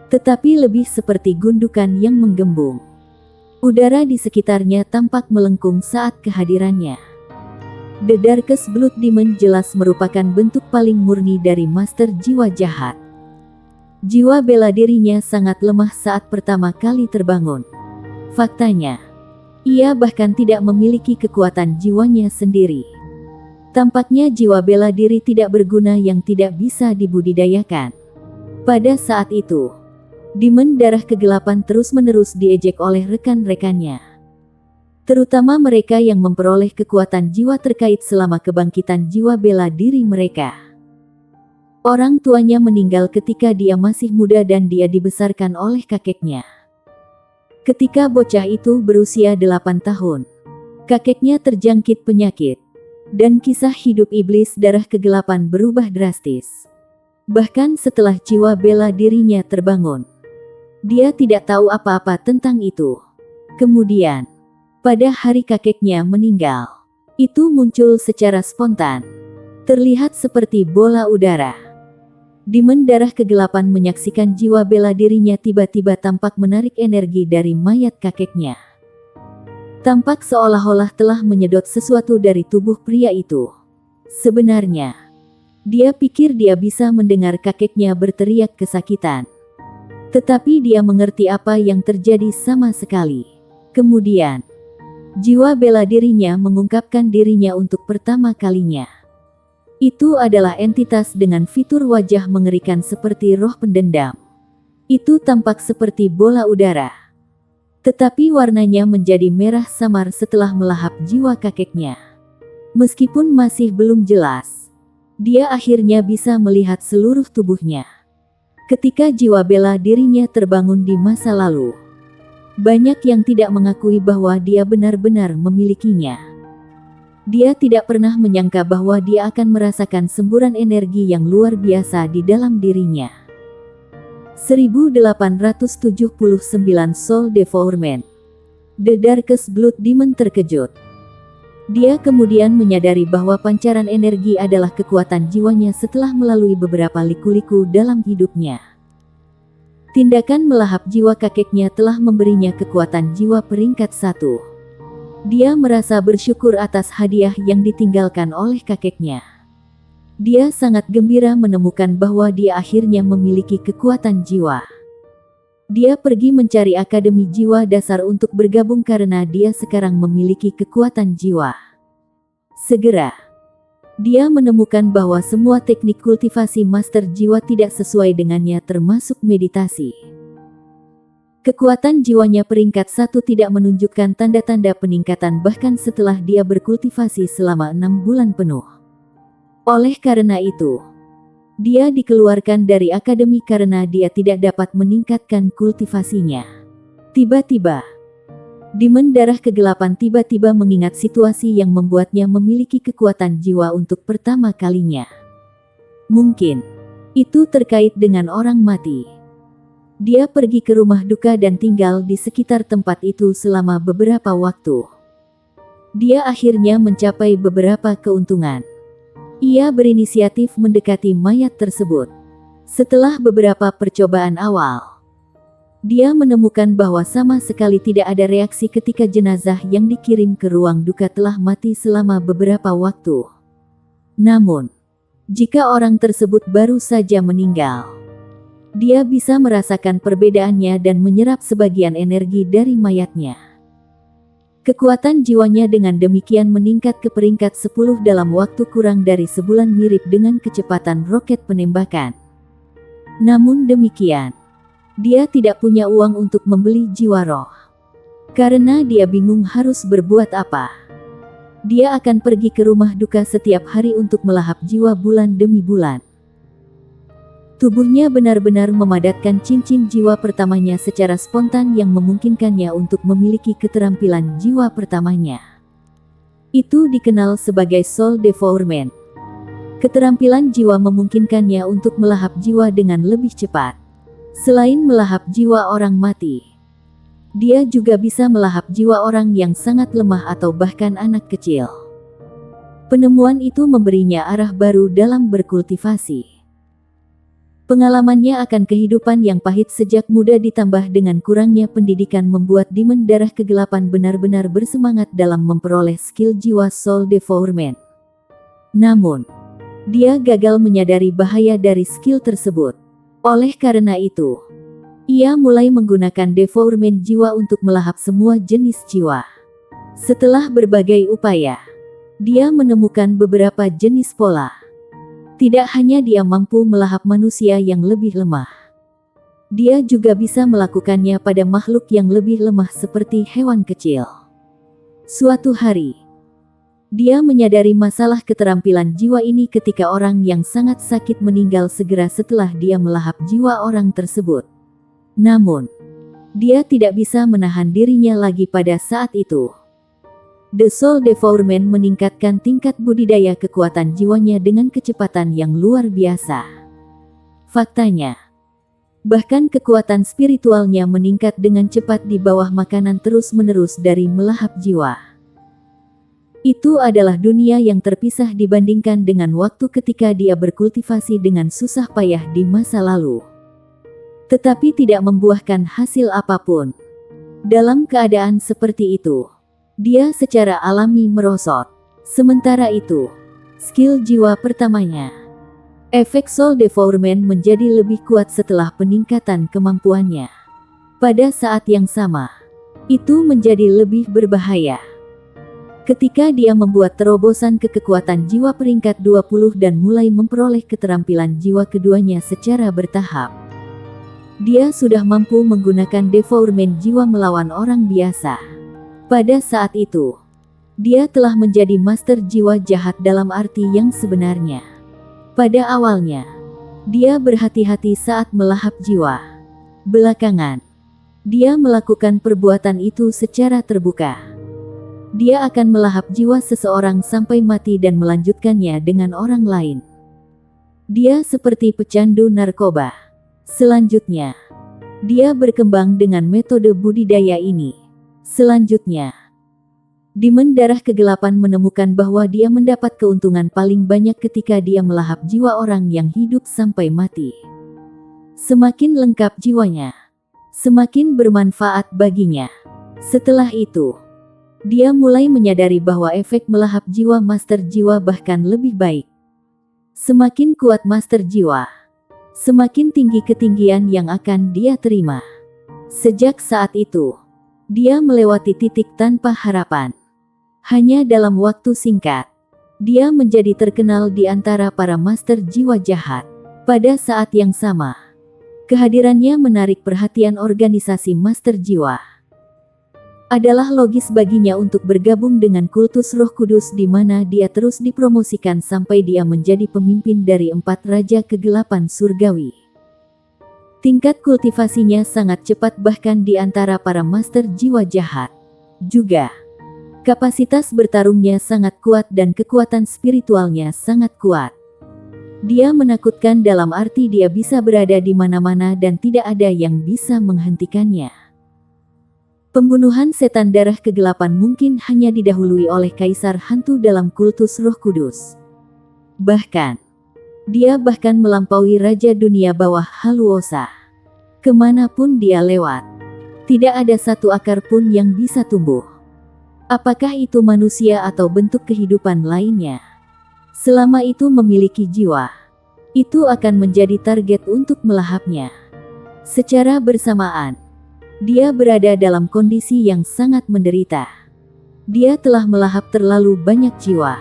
[SPEAKER 1] tetapi lebih seperti gundukan yang menggembung. Udara di sekitarnya tampak melengkung saat kehadirannya. The Darkest Blood Demon jelas merupakan bentuk paling murni dari master jiwa jahat. Jiwa bela dirinya sangat lemah saat pertama kali terbangun. Faktanya, ia bahkan tidak memiliki kekuatan jiwanya sendiri. Tampaknya jiwa bela diri tidak berguna yang tidak bisa dibudidayakan. Pada saat itu, Demon darah kegelapan terus-menerus diejek oleh rekan-rekannya. Terutama mereka yang memperoleh kekuatan jiwa terkait selama kebangkitan jiwa bela diri mereka. Orang tuanya meninggal ketika dia masih muda dan dia dibesarkan oleh kakeknya. Ketika bocah itu berusia 8 tahun, kakeknya terjangkit penyakit, dan kisah hidup iblis darah kegelapan berubah drastis. Bahkan setelah jiwa bela dirinya terbangun, dia tidak tahu apa-apa tentang itu. Kemudian, pada hari kakeknya meninggal, itu muncul secara spontan. Terlihat seperti bola udara. Demon darah kegelapan menyaksikan jiwa bela dirinya tiba-tiba tampak menarik energi dari mayat kakeknya. Tampak seolah-olah telah menyedot sesuatu dari tubuh pria itu. Sebenarnya, dia pikir dia bisa mendengar kakeknya berteriak kesakitan. Tetapi dia mengerti apa yang terjadi sama sekali. Kemudian, jiwa bela dirinya mengungkapkan dirinya untuk pertama kalinya. Itu adalah entitas dengan fitur wajah mengerikan seperti roh pendendam. Itu tampak seperti bola udara. Tetapi warnanya menjadi merah samar setelah melahap jiwa kakeknya. Meskipun masih belum jelas, dia akhirnya bisa melihat seluruh tubuhnya. Ketika jiwa bela dirinya terbangun di masa lalu, banyak yang tidak mengakui bahwa dia benar-benar memilikinya. Dia tidak pernah menyangka bahwa dia akan merasakan semburan energi yang luar biasa di dalam dirinya. 1879 Soul Devourment. The Darkest Blood Demon terkejut. Dia kemudian menyadari bahwa pancaran energi adalah kekuatan jiwanya setelah melalui beberapa liku-liku dalam hidupnya. Tindakan melahap jiwa kakeknya telah memberinya kekuatan jiwa peringkat 1. Dia merasa bersyukur atas hadiah yang ditinggalkan oleh kakeknya. Dia sangat gembira menemukan bahwa dia akhirnya memiliki kekuatan jiwa. Dia pergi mencari akademi jiwa dasar untuk bergabung karena dia sekarang memiliki kekuatan jiwa. Segera, dia menemukan bahwa semua teknik kultivasi master jiwa tidak sesuai dengannya termasuk meditasi. Kekuatan jiwanya peringkat 1 tidak menunjukkan tanda-tanda peningkatan bahkan setelah dia berkultivasi selama 6 bulan penuh. Oleh karena itu, Dia dikeluarkan dari akademi karena dia tidak dapat meningkatkan kultivasinya. Tiba-tiba, Demon Darah Kegelapan tiba-tiba mengingat situasi yang membuatnya memiliki kekuatan jiwa untuk pertama kalinya. Mungkin itu terkait dengan orang mati. Dia pergi ke rumah duka dan tinggal di sekitar tempat itu selama beberapa waktu. Dia akhirnya mencapai beberapa keuntungan. Ia berinisiatif mendekati mayat tersebut. Setelah beberapa percobaan awal, dia menemukan bahwa sama sekali tidak ada reaksi ketika jenazah yang dikirim ke ruang duka telah mati selama beberapa waktu. Namun, jika orang tersebut baru saja meninggal, dia bisa merasakan perbedaannya dan menyerap sebagian energi dari mayatnya. Kekuatan jiwanya dengan demikian meningkat ke peringkat 10 dalam waktu kurang dari sebulan, mirip dengan kecepatan roket penembakan. Namun demikian, dia tidak punya uang untuk membeli jiwa roh. Karena dia bingung harus berbuat apa. Dia akan pergi ke rumah duka setiap hari untuk melahap jiwa bulan demi bulan. Tubuhnya benar-benar memadatkan cincin jiwa pertamanya secara spontan yang memungkinkannya untuk memiliki keterampilan jiwa pertamanya. Itu dikenal sebagai soul devourment. Keterampilan jiwa memungkinkannya untuk melahap jiwa dengan lebih cepat. Selain melahap jiwa orang mati, dia juga bisa melahap jiwa orang yang sangat lemah atau bahkan anak kecil. Penemuan itu memberinya arah baru dalam berkultivasi. Pengalamannya akan kehidupan yang pahit sejak muda ditambah dengan kurangnya pendidikan membuat Demon Darah Kegelapan benar-benar bersemangat dalam memperoleh skill jiwa soul devourment. Namun, dia gagal menyadari bahaya dari skill tersebut. Oleh karena itu, ia mulai menggunakan devourment jiwa untuk melahap semua jenis jiwa. Setelah berbagai upaya, dia menemukan beberapa jenis pola. Tidak hanya dia mampu melahap manusia yang lebih lemah, dia juga bisa melakukannya pada makhluk yang lebih lemah seperti hewan kecil. Suatu hari, dia menyadari masalah keterampilan jiwa ini ketika orang yang sangat sakit meninggal segera setelah dia melahap jiwa orang tersebut. Namun, dia tidak bisa menahan dirinya lagi pada saat itu. The Soul Devourment meningkatkan tingkat budidaya kekuatan jiwanya dengan kecepatan yang luar biasa. Faktanya, bahkan kekuatan spiritualnya meningkat dengan cepat di bawah makanan terus-menerus dari melahap jiwa. Itu adalah dunia yang terpisah dibandingkan dengan waktu ketika dia berkultivasi dengan susah payah di masa lalu. Tetapi tidak membuahkan hasil apapun. Dalam keadaan seperti itu, dia secara alami merosot. Sementara itu, skill jiwa pertamanya, efek soul devourment, menjadi lebih kuat setelah peningkatan kemampuannya. Pada saat yang sama, itu menjadi lebih berbahaya. Ketika dia membuat terobosan ke kekuatan jiwa peringkat 20 dan mulai memperoleh keterampilan jiwa keduanya secara bertahap, dia sudah mampu menggunakan devourment jiwa melawan orang biasa. Pada saat itu, dia telah menjadi master jiwa jahat dalam arti yang sebenarnya. Pada awalnya, dia berhati-hati saat melahap jiwa. Belakangan, dia melakukan perbuatan itu secara terbuka. Dia akan melahap jiwa seseorang sampai mati dan melanjutkannya dengan orang lain. Dia seperti pecandu narkoba. Selanjutnya, dia berkembang dengan metode budidaya ini. Selanjutnya, Demon Darah Kegelapan menemukan bahwa dia mendapat keuntungan paling banyak ketika dia melahap jiwa orang yang hidup sampai mati. Semakin lengkap jiwanya, semakin bermanfaat baginya. Setelah itu, dia mulai menyadari bahwa efek melahap jiwa master jiwa bahkan lebih baik. Semakin kuat master jiwa, semakin tinggi ketinggian yang akan dia terima. Sejak saat itu, dia melewati titik tanpa harapan. Hanya dalam waktu singkat, dia menjadi terkenal di antara para master jiwa jahat. Pada saat yang sama, kehadirannya menarik perhatian organisasi master jiwa. Adalah logis baginya untuk bergabung dengan kultus Roh Kudus di mana dia terus dipromosikan sampai dia menjadi pemimpin dari 4 raja kegelapan surgawi. Tingkat kultivasinya sangat cepat bahkan di antara para master jiwa jahat. Juga, kapasitas bertarungnya sangat kuat dan kekuatan spiritualnya sangat kuat. Dia menakutkan dalam arti dia bisa berada di mana-mana dan tidak ada yang bisa menghentikannya. Pembunuhan setan darah kegelapan mungkin hanya didahului oleh kaisar hantu dalam kultus Roh Kudus. Bahkan, dia bahkan melampaui raja dunia bawah Haluosa. Kemanapun dia lewat, tidak ada satu akar pun yang bisa tumbuh. Apakah itu manusia atau bentuk kehidupan lainnya? Selama itu memiliki jiwa, itu akan menjadi target untuk melahapnya. Secara bersamaan, dia berada dalam kondisi yang sangat menderita. Dia telah melahap terlalu banyak jiwa.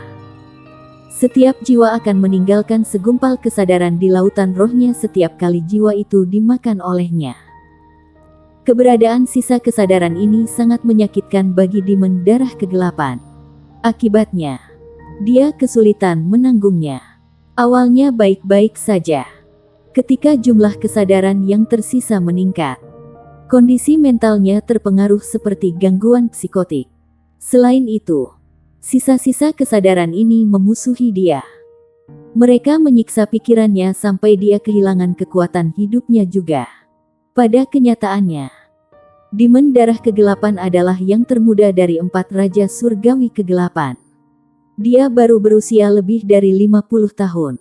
[SPEAKER 1] Setiap jiwa akan meninggalkan segumpal kesadaran di lautan rohnya setiap kali jiwa itu dimakan olehnya. Keberadaan sisa kesadaran ini sangat menyakitkan bagi demon darah kegelapan. Akibatnya, dia kesulitan menanggungnya. Awalnya baik-baik saja. Ketika jumlah kesadaran yang tersisa meningkat, kondisi mentalnya terpengaruh seperti gangguan psikotik. Selain itu, sisa-sisa kesadaran ini memusuhi dia. Mereka menyiksa pikirannya sampai dia kehilangan kekuatan hidupnya juga. Pada kenyataannya, demon darah kegelapan adalah yang termuda dari 4 raja surgawi kegelapan. Dia baru berusia lebih dari 50 tahun.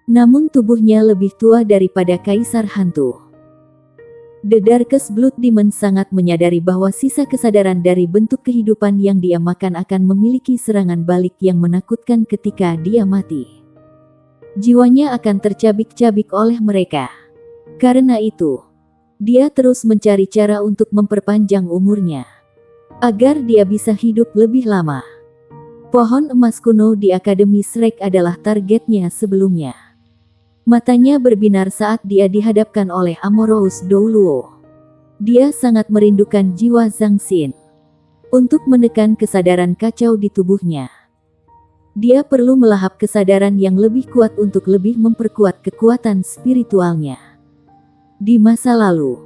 [SPEAKER 1] Namun tubuhnya lebih tua daripada kaisar hantu. The Darkest Blood Demon sangat menyadari bahwa sisa kesadaran dari bentuk kehidupan yang dia makan akan memiliki serangan balik yang menakutkan ketika dia mati. Jiwanya akan tercabik-cabik oleh mereka. Karena itu, dia terus mencari cara untuk memperpanjang umurnya, agar dia bisa hidup lebih lama. Pohon emas kuno di Akademi Shrek adalah targetnya sebelumnya. Matanya berbinar saat dia dihadapkan oleh Amorous Douluo. Dia sangat merindukan jiwa Zhang Xin untuk menekan kesadaran kacau di tubuhnya. Dia perlu melahap kesadaran yang lebih kuat untuk lebih memperkuat kekuatan spiritualnya. Di masa lalu,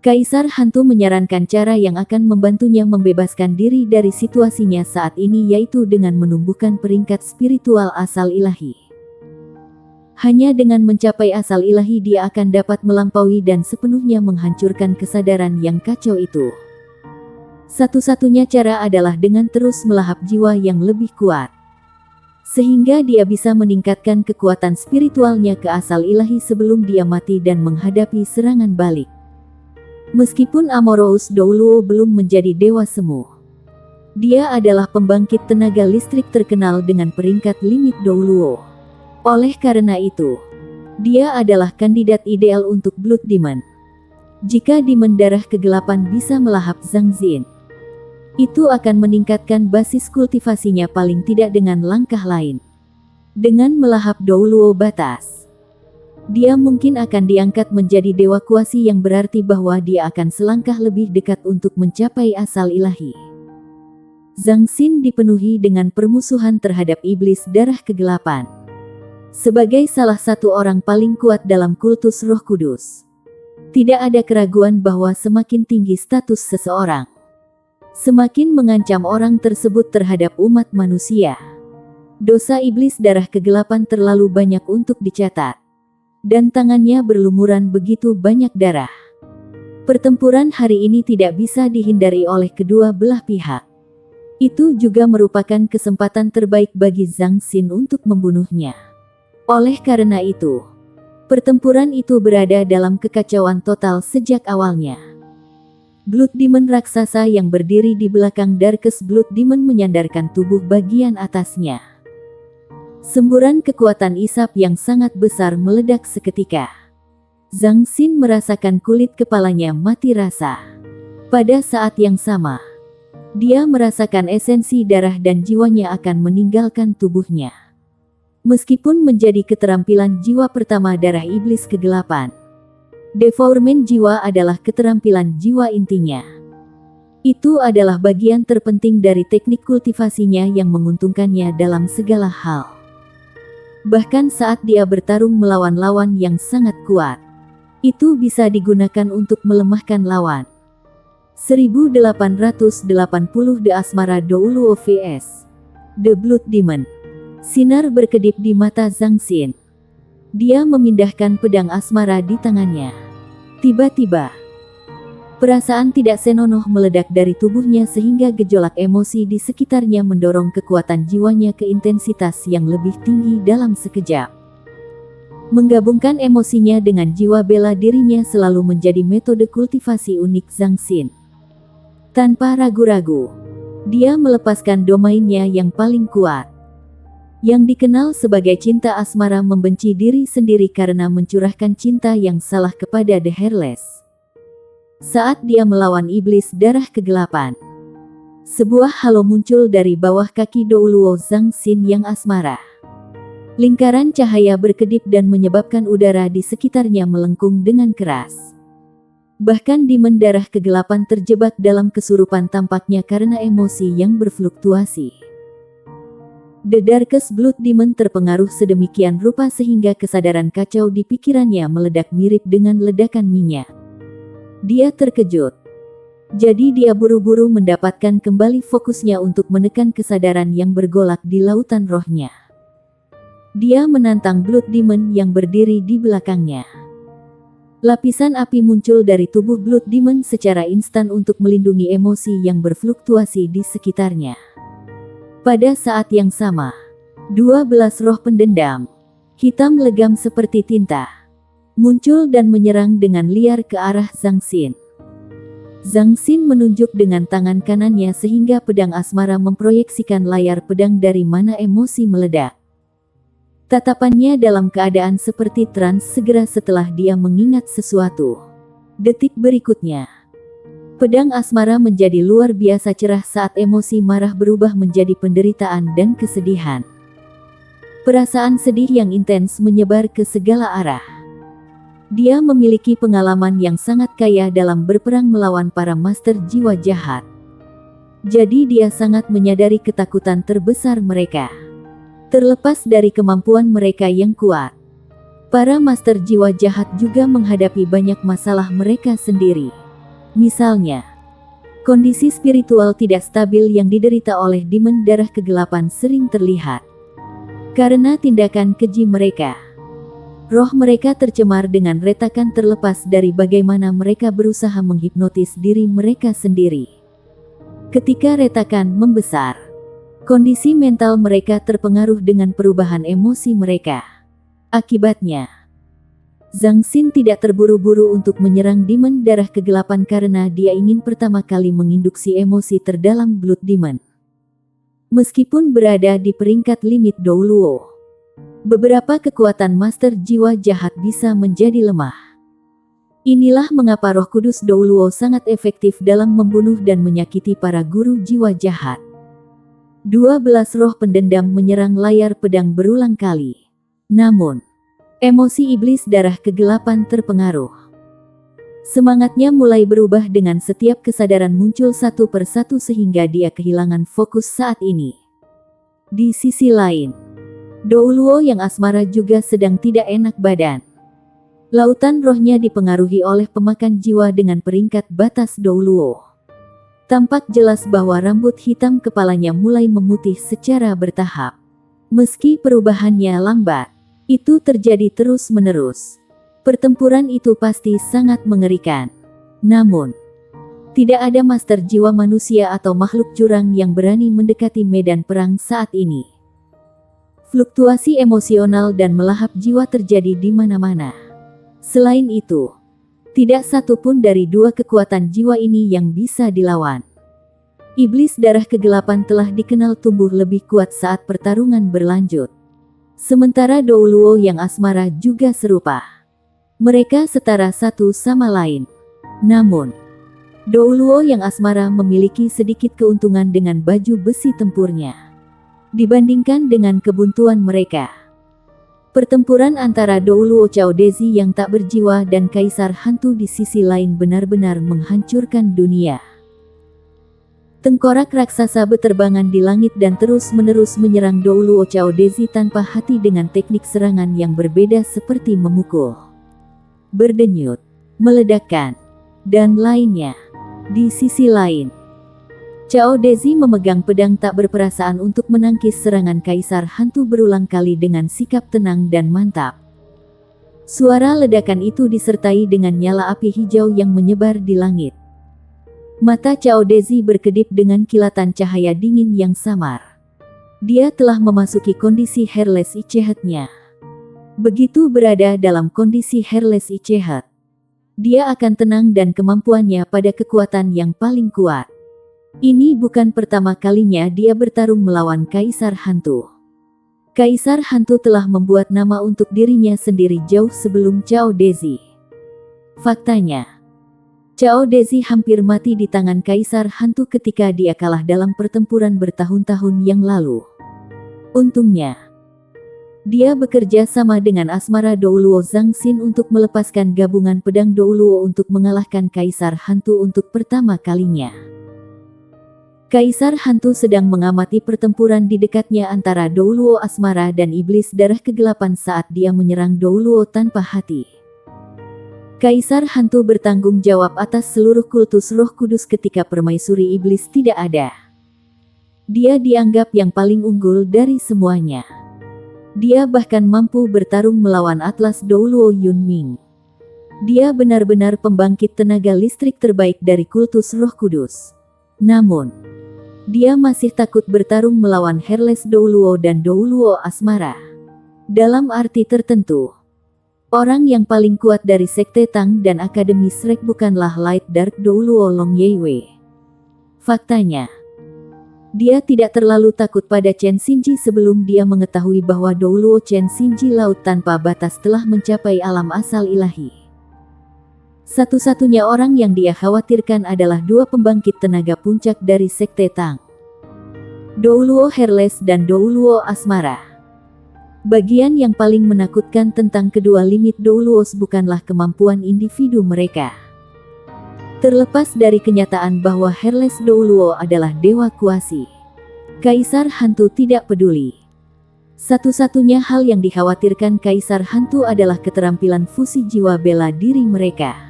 [SPEAKER 1] Kaisar Hantu menyarankan cara yang akan membantunya membebaskan diri dari situasinya saat ini, yaitu dengan menumbuhkan peringkat spiritual asal ilahi. Hanya dengan mencapai asal ilahi dia akan dapat melampaui dan sepenuhnya menghancurkan kesadaran yang kacau itu. Satu-satunya cara adalah dengan terus melahap jiwa yang lebih kuat, sehingga dia bisa meningkatkan kekuatan spiritualnya ke asal ilahi sebelum dia mati dan menghadapi serangan balik. Meskipun Amorous Douluo belum menjadi dewa semu, dia adalah pembangkit tenaga listrik terkenal dengan peringkat limit Douluo. Oleh karena itu, dia adalah kandidat ideal untuk Blood Demon. Jika demon darah kegelapan bisa melahap Zhang Xin, itu akan meningkatkan basis kultivasinya paling tidak dengan langkah lain. Dengan melahap Douluo batas, dia mungkin akan diangkat menjadi dewa kuasi yang berarti bahwa dia akan selangkah lebih dekat untuk mencapai asal ilahi. Zhang Xin dipenuhi dengan permusuhan terhadap iblis darah kegelapan. Sebagai salah satu orang paling kuat dalam kultus Roh Kudus, tidak ada keraguan bahwa semakin tinggi status seseorang, semakin mengancam orang tersebut terhadap umat manusia. Dosa iblis darah kegelapan terlalu banyak untuk dicatat, dan tangannya berlumuran begitu banyak darah. Pertempuran hari ini tidak bisa dihindari oleh kedua belah pihak. Itu juga merupakan kesempatan terbaik bagi Zhang Xin untuk membunuhnya. Oleh karena itu, pertempuran itu berada dalam kekacauan total sejak awalnya. Blood Demon raksasa yang berdiri di belakang Darkest Blood Demon menyandarkan tubuh bagian atasnya. Semburan kekuatan isap yang sangat besar meledak seketika. Zhang Xin merasakan kulit kepalanya mati rasa. Pada saat yang sama, dia merasakan esensi darah dan jiwanya akan meninggalkan tubuhnya. Meskipun menjadi keterampilan jiwa pertama darah iblis kegelapan, devourment jiwa adalah keterampilan jiwa intinya. Itu adalah bagian terpenting dari teknik kultivasinya yang menguntungkannya dalam segala hal. Bahkan saat dia bertarung melawan lawan yang sangat kuat, itu bisa digunakan untuk melemahkan lawan. 1880 The Asmara Douluo vs The Blood Demon. Sinar berkedip di mata Zhang Xin. Dia memindahkan pedang asmara di tangannya. Tiba-tiba, perasaan tidak senonoh meledak dari tubuhnya sehingga gejolak emosi di sekitarnya mendorong kekuatan jiwanya ke intensitas yang lebih tinggi dalam sekejap. Menggabungkan emosinya dengan jiwa bela dirinya selalu menjadi metode kultivasi unik Zhang Xin. Tanpa ragu-ragu, dia melepaskan domainnya yang paling kuat, yang dikenal sebagai cinta asmara, membenci diri sendiri karena mencurahkan cinta yang salah kepada The Hairless. Saat dia melawan iblis darah kegelapan, sebuah halo muncul dari bawah kaki Douluo Zhang Xin yang asmara. Lingkaran cahaya berkedip dan menyebabkan udara di sekitarnya melengkung dengan keras. Bahkan demon darah kegelapan terjebak dalam kesurupan tampaknya karena emosi yang berfluktuasi. The Darkest Blood Demon terpengaruh sedemikian rupa sehingga kesadaran kacau di pikirannya meledak mirip dengan ledakan minyak. Dia terkejut. Jadi dia buru-buru mendapatkan kembali fokusnya untuk menekan kesadaran yang bergolak di lautan rohnya. Dia menantang Blood Demon yang berdiri di belakangnya. Lapisan api muncul dari tubuh Blood Demon secara instan untuk melindungi emosi yang berfluktuasi di sekitarnya. Pada saat yang sama, 12 roh pendendam, hitam legam seperti tinta, muncul dan menyerang dengan liar ke arah Zhang Xin. Zhang Xin menunjuk dengan tangan kanannya sehingga pedang asmara memproyeksikan layar pedang dari mana emosi meledak. Tatapannya dalam keadaan seperti trans segera setelah dia mengingat sesuatu. Detik berikutnya, pedang asmara menjadi luar biasa cerah saat emosi marah berubah menjadi penderitaan dan kesedihan. Perasaan sedih yang intens menyebar ke segala arah. Dia memiliki pengalaman yang sangat kaya dalam berperang melawan para master jiwa jahat. Jadi dia sangat menyadari ketakutan terbesar mereka. Terlepas dari kemampuan mereka yang kuat, para master jiwa jahat juga menghadapi banyak masalah mereka sendiri. Misalnya, kondisi spiritual tidak stabil yang diderita oleh demon darah kegelapan sering terlihat. Karena tindakan keji mereka, roh mereka tercemar dengan retakan terlepas dari bagaimana mereka berusaha menghipnotis diri mereka sendiri. Ketika retakan membesar, kondisi mental mereka terpengaruh dengan perubahan emosi mereka. Akibatnya, Zhang Xin tidak terburu-buru untuk menyerang demon darah kegelapan karena dia ingin pertama kali menginduksi emosi terdalam Blood Demon. Meskipun berada di peringkat limit Douluo, beberapa kekuatan master jiwa jahat bisa menjadi lemah. Inilah mengapa Roh Kudus Douluo sangat efektif dalam membunuh dan menyakiti para guru jiwa jahat. 12 roh pendendam menyerang layar pedang berulang kali. Namun, emosi iblis darah kegelapan terpengaruh. Semangatnya mulai berubah dengan setiap kesadaran muncul satu persatu sehingga dia kehilangan fokus saat ini. Di sisi lain, Douluo yang asmara juga sedang tidak enak badan. Lautan rohnya dipengaruhi oleh pemakan jiwa dengan peringkat batas Douluo. Tampak jelas bahwa rambut hitam kepalanya mulai memutih secara bertahap. Meski perubahannya lambat, itu terjadi terus-menerus. Pertempuran itu pasti sangat mengerikan. Namun, tidak ada master jiwa manusia atau makhluk jurang yang berani mendekati medan perang saat ini. Fluktuasi emosional dan melahap jiwa terjadi di mana-mana. Selain itu, tidak satu pun dari dua kekuatan jiwa ini yang bisa dilawan. Iblis darah kegelapan telah dikenal tumbuh lebih kuat saat pertarungan berlanjut. Sementara Douluo yang asmara juga serupa. Mereka setara satu sama lain. Namun, Douluo yang asmara memiliki sedikit keuntungan dengan baju besi tempurnya dibandingkan dengan kebuntuan mereka. Pertempuran antara Douluo Chaodezi yang tak berjiwa dan Kaisar Hantu di sisi lain benar-benar menghancurkan dunia. Tengkorak raksasa beterbangan di langit dan terus-menerus menyerang Douluo Chaodezi tanpa hati dengan teknik serangan yang berbeda seperti memukul, berdenyut, meledakkan, dan lainnya. Di sisi lain, Chaodezi memegang pedang tak berperasaan untuk menangkis serangan Kaisar Hantu berulang kali dengan sikap tenang dan mantap. Suara ledakan itu disertai dengan nyala api hijau yang menyebar di langit. Mata Chaodezi berkedip dengan kilatan cahaya dingin yang samar. Dia telah memasuki kondisi Herles Ichehat-nya. Begitu berada dalam kondisi Herles Ichehat, dia akan tenang dan kemampuannya pada kekuatan yang paling kuat. Ini bukan pertama kalinya dia bertarung melawan Kaisar Hantu. Kaisar Hantu telah membuat nama untuk dirinya sendiri jauh sebelum Chaodezi. Faktanya, Chaodezi hampir mati di tangan Kaisar Hantu ketika dia kalah dalam pertempuran bertahun-tahun yang lalu. Untungnya, dia bekerja sama dengan Asmara Douluo Zhangxin untuk melepaskan gabungan pedang Douluo untuk mengalahkan Kaisar Hantu untuk pertama kalinya. Kaisar Hantu sedang mengamati pertempuran di dekatnya antara Douluo Asmara dan Iblis Darah Kegelapan saat dia menyerang Douluo tanpa hati. Kaisar Hantu bertanggung jawab atas seluruh kultus Roh Kudus ketika permaisuri iblis tidak ada. Dia dianggap yang paling unggul dari semuanya. Dia bahkan mampu bertarung melawan Atlas Douluo Yunming. Dia benar-benar pembangkit tenaga listrik terbaik dari kultus Roh Kudus. Namun, dia masih takut bertarung melawan Herles Douluo dan Douluo Asmara. Dalam arti tertentu, orang yang paling kuat dari Sekte Tang dan Akademi Shrek bukanlah Light Dark Douluo Long Yeiwei. Faktanya, dia tidak terlalu takut pada Chen Xinji sebelum dia mengetahui bahwa Douluo Chen Xinji Laut Tanpa Batas telah mencapai alam asal ilahi. Satu-satunya orang yang dia khawatirkan adalah dua pembangkit tenaga puncak dari Sekte Tang, Douluo Herles dan Douluo Asmara. Bagian yang paling menakutkan tentang kedua limit Douluos bukanlah kemampuan individu mereka. Terlepas dari kenyataan bahwa Herles Douluo adalah dewa kuasi, Kaisar Hantu tidak peduli. Satu-satunya hal yang dikhawatirkan Kaisar Hantu adalah keterampilan fusi jiwa bela diri mereka.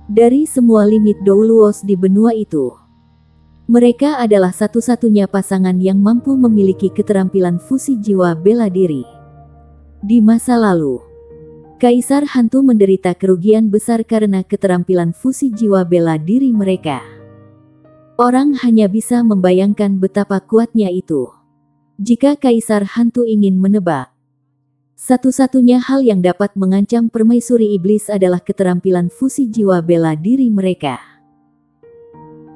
[SPEAKER 1] Dari semua limit Douluos di benua itu, mereka adalah satu-satunya pasangan yang mampu memiliki keterampilan fusi jiwa bela diri. Di masa lalu, Kaisar Hantu menderita kerugian besar karena keterampilan fusi jiwa bela diri mereka. Orang hanya bisa membayangkan betapa kuatnya itu. Jika Kaisar Hantu ingin menebak, satu-satunya hal yang dapat mengancam permaisuri iblis adalah keterampilan fusi jiwa bela diri mereka.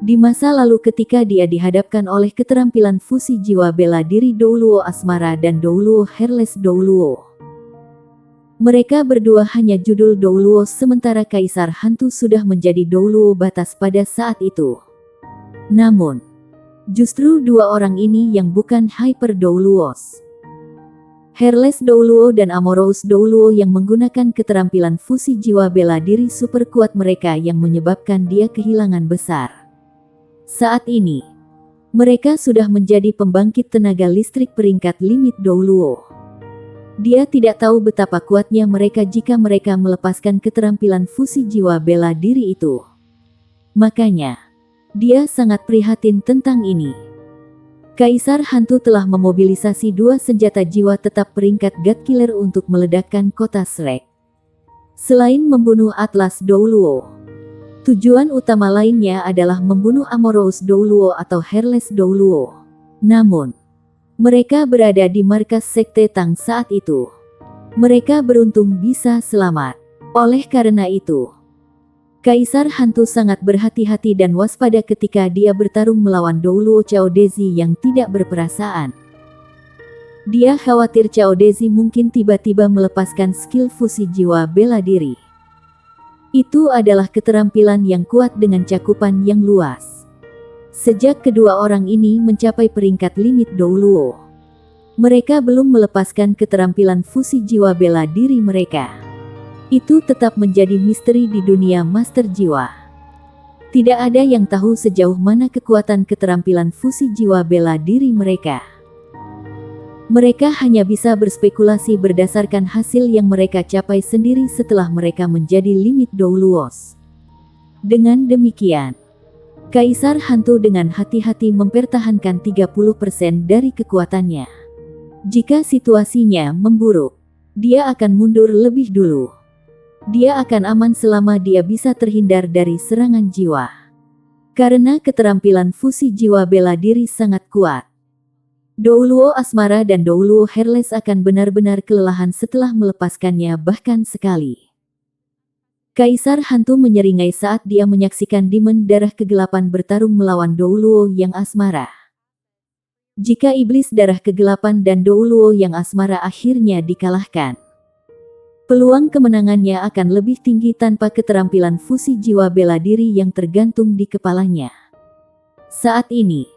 [SPEAKER 1] Di masa lalu ketika dia dihadapkan oleh keterampilan fusi jiwa bela diri Douluo Asmara dan Douluo Herles Douluo, mereka berdua hanya judul Douluo sementara Kaisar Hantu sudah menjadi Douluo batas pada saat itu. Namun, justru dua orang ini yang bukan Hyper Douluos, Herles Douluo dan Amorous Douluo yang menggunakan keterampilan fusi jiwa bela diri super kuat mereka yang menyebabkan dia kehilangan besar. Saat ini, mereka sudah menjadi pembangkit tenaga listrik peringkat limit Douluo. Dia tidak tahu betapa kuatnya mereka jika mereka melepaskan keterampilan fusi jiwa bela diri itu. Makanya, dia sangat prihatin tentang ini. Kaisar Hantu telah memobilisasi dua senjata jiwa tetap peringkat God Killer untuk meledakkan kota Shrek. Selain membunuh Atlas Douluo, tujuan utama lainnya adalah membunuh Amorous Douluo atau Herles Douluo. Namun, mereka berada di markas Sekte Tang saat itu. Mereka beruntung bisa selamat. Oleh karena itu, Kaisar Hantu sangat berhati-hati dan waspada ketika dia bertarung melawan Douluo Chaodezi yang tidak berperasaan. Dia khawatir Chaodezi mungkin tiba-tiba melepaskan skill fusi jiwa bela diri. Itu adalah keterampilan yang kuat dengan cakupan yang luas. Sejak kedua orang ini mencapai peringkat limit Douluo, mereka belum melepaskan keterampilan fusi jiwa bela diri mereka. Itu tetap menjadi misteri di dunia Master Jiwa. Tidak ada yang tahu sejauh mana kekuatan keterampilan fusi jiwa bela diri mereka. Mereka hanya bisa berspekulasi berdasarkan hasil yang mereka capai sendiri setelah mereka menjadi limit Douluos. Dengan demikian, Kaisar Hantu dengan hati-hati mempertahankan 30% dari kekuatannya. Jika situasinya memburuk, dia akan mundur lebih dulu. Dia akan aman selama dia bisa terhindar dari serangan jiwa. Karena keterampilan fusi jiwa bela diri sangat kuat, Douluo Asmara dan Douluo Herles akan benar-benar kelelahan setelah melepaskannya bahkan sekali. Kaisar Hantu menyeringai saat dia menyaksikan Demon Darah Kegelapan bertarung melawan Douluo yang asmara. Jika Iblis Darah Kegelapan dan Douluo yang asmara akhirnya dikalahkan, peluang kemenangannya akan lebih tinggi tanpa keterampilan fusi jiwa bela diri yang tergantung di kepalanya. Saat ini,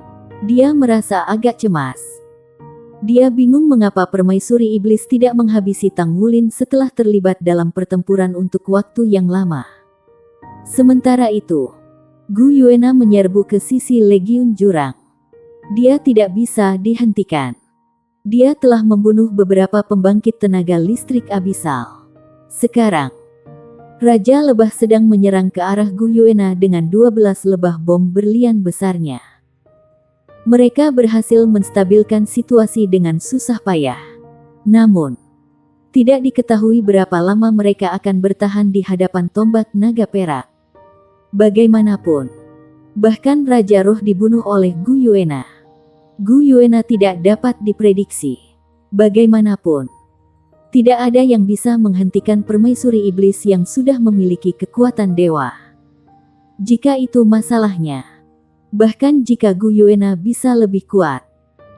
[SPEAKER 1] dia merasa agak cemas. Dia bingung mengapa permaisuri iblis tidak menghabisi Tang Wulin setelah terlibat dalam pertempuran untuk waktu yang lama. Sementara itu, Gu Yuena menyerbu ke sisi Legiun Jurang. Dia tidak bisa dihentikan. Dia telah membunuh beberapa pembangkit tenaga listrik abisal. Sekarang, Raja Lebah sedang menyerang ke arah Gu Yuena dengan 12 lebah bom berlian besarnya. Mereka berhasil menstabilkan situasi dengan susah payah. Namun, tidak diketahui berapa lama mereka akan bertahan di hadapan tombak naga perak. Bagaimanapun, bahkan Raja Roh dibunuh oleh Gu Yuena. Gu Yuena tidak dapat diprediksi. Bagaimanapun, tidak ada yang bisa menghentikan permaisuri iblis yang sudah memiliki kekuatan dewa. Jika itu masalahnya, bahkan jika Gu Yuena bisa lebih kuat,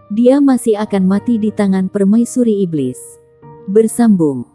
[SPEAKER 1] dia masih akan mati di tangan permaisuri iblis. Bersambung.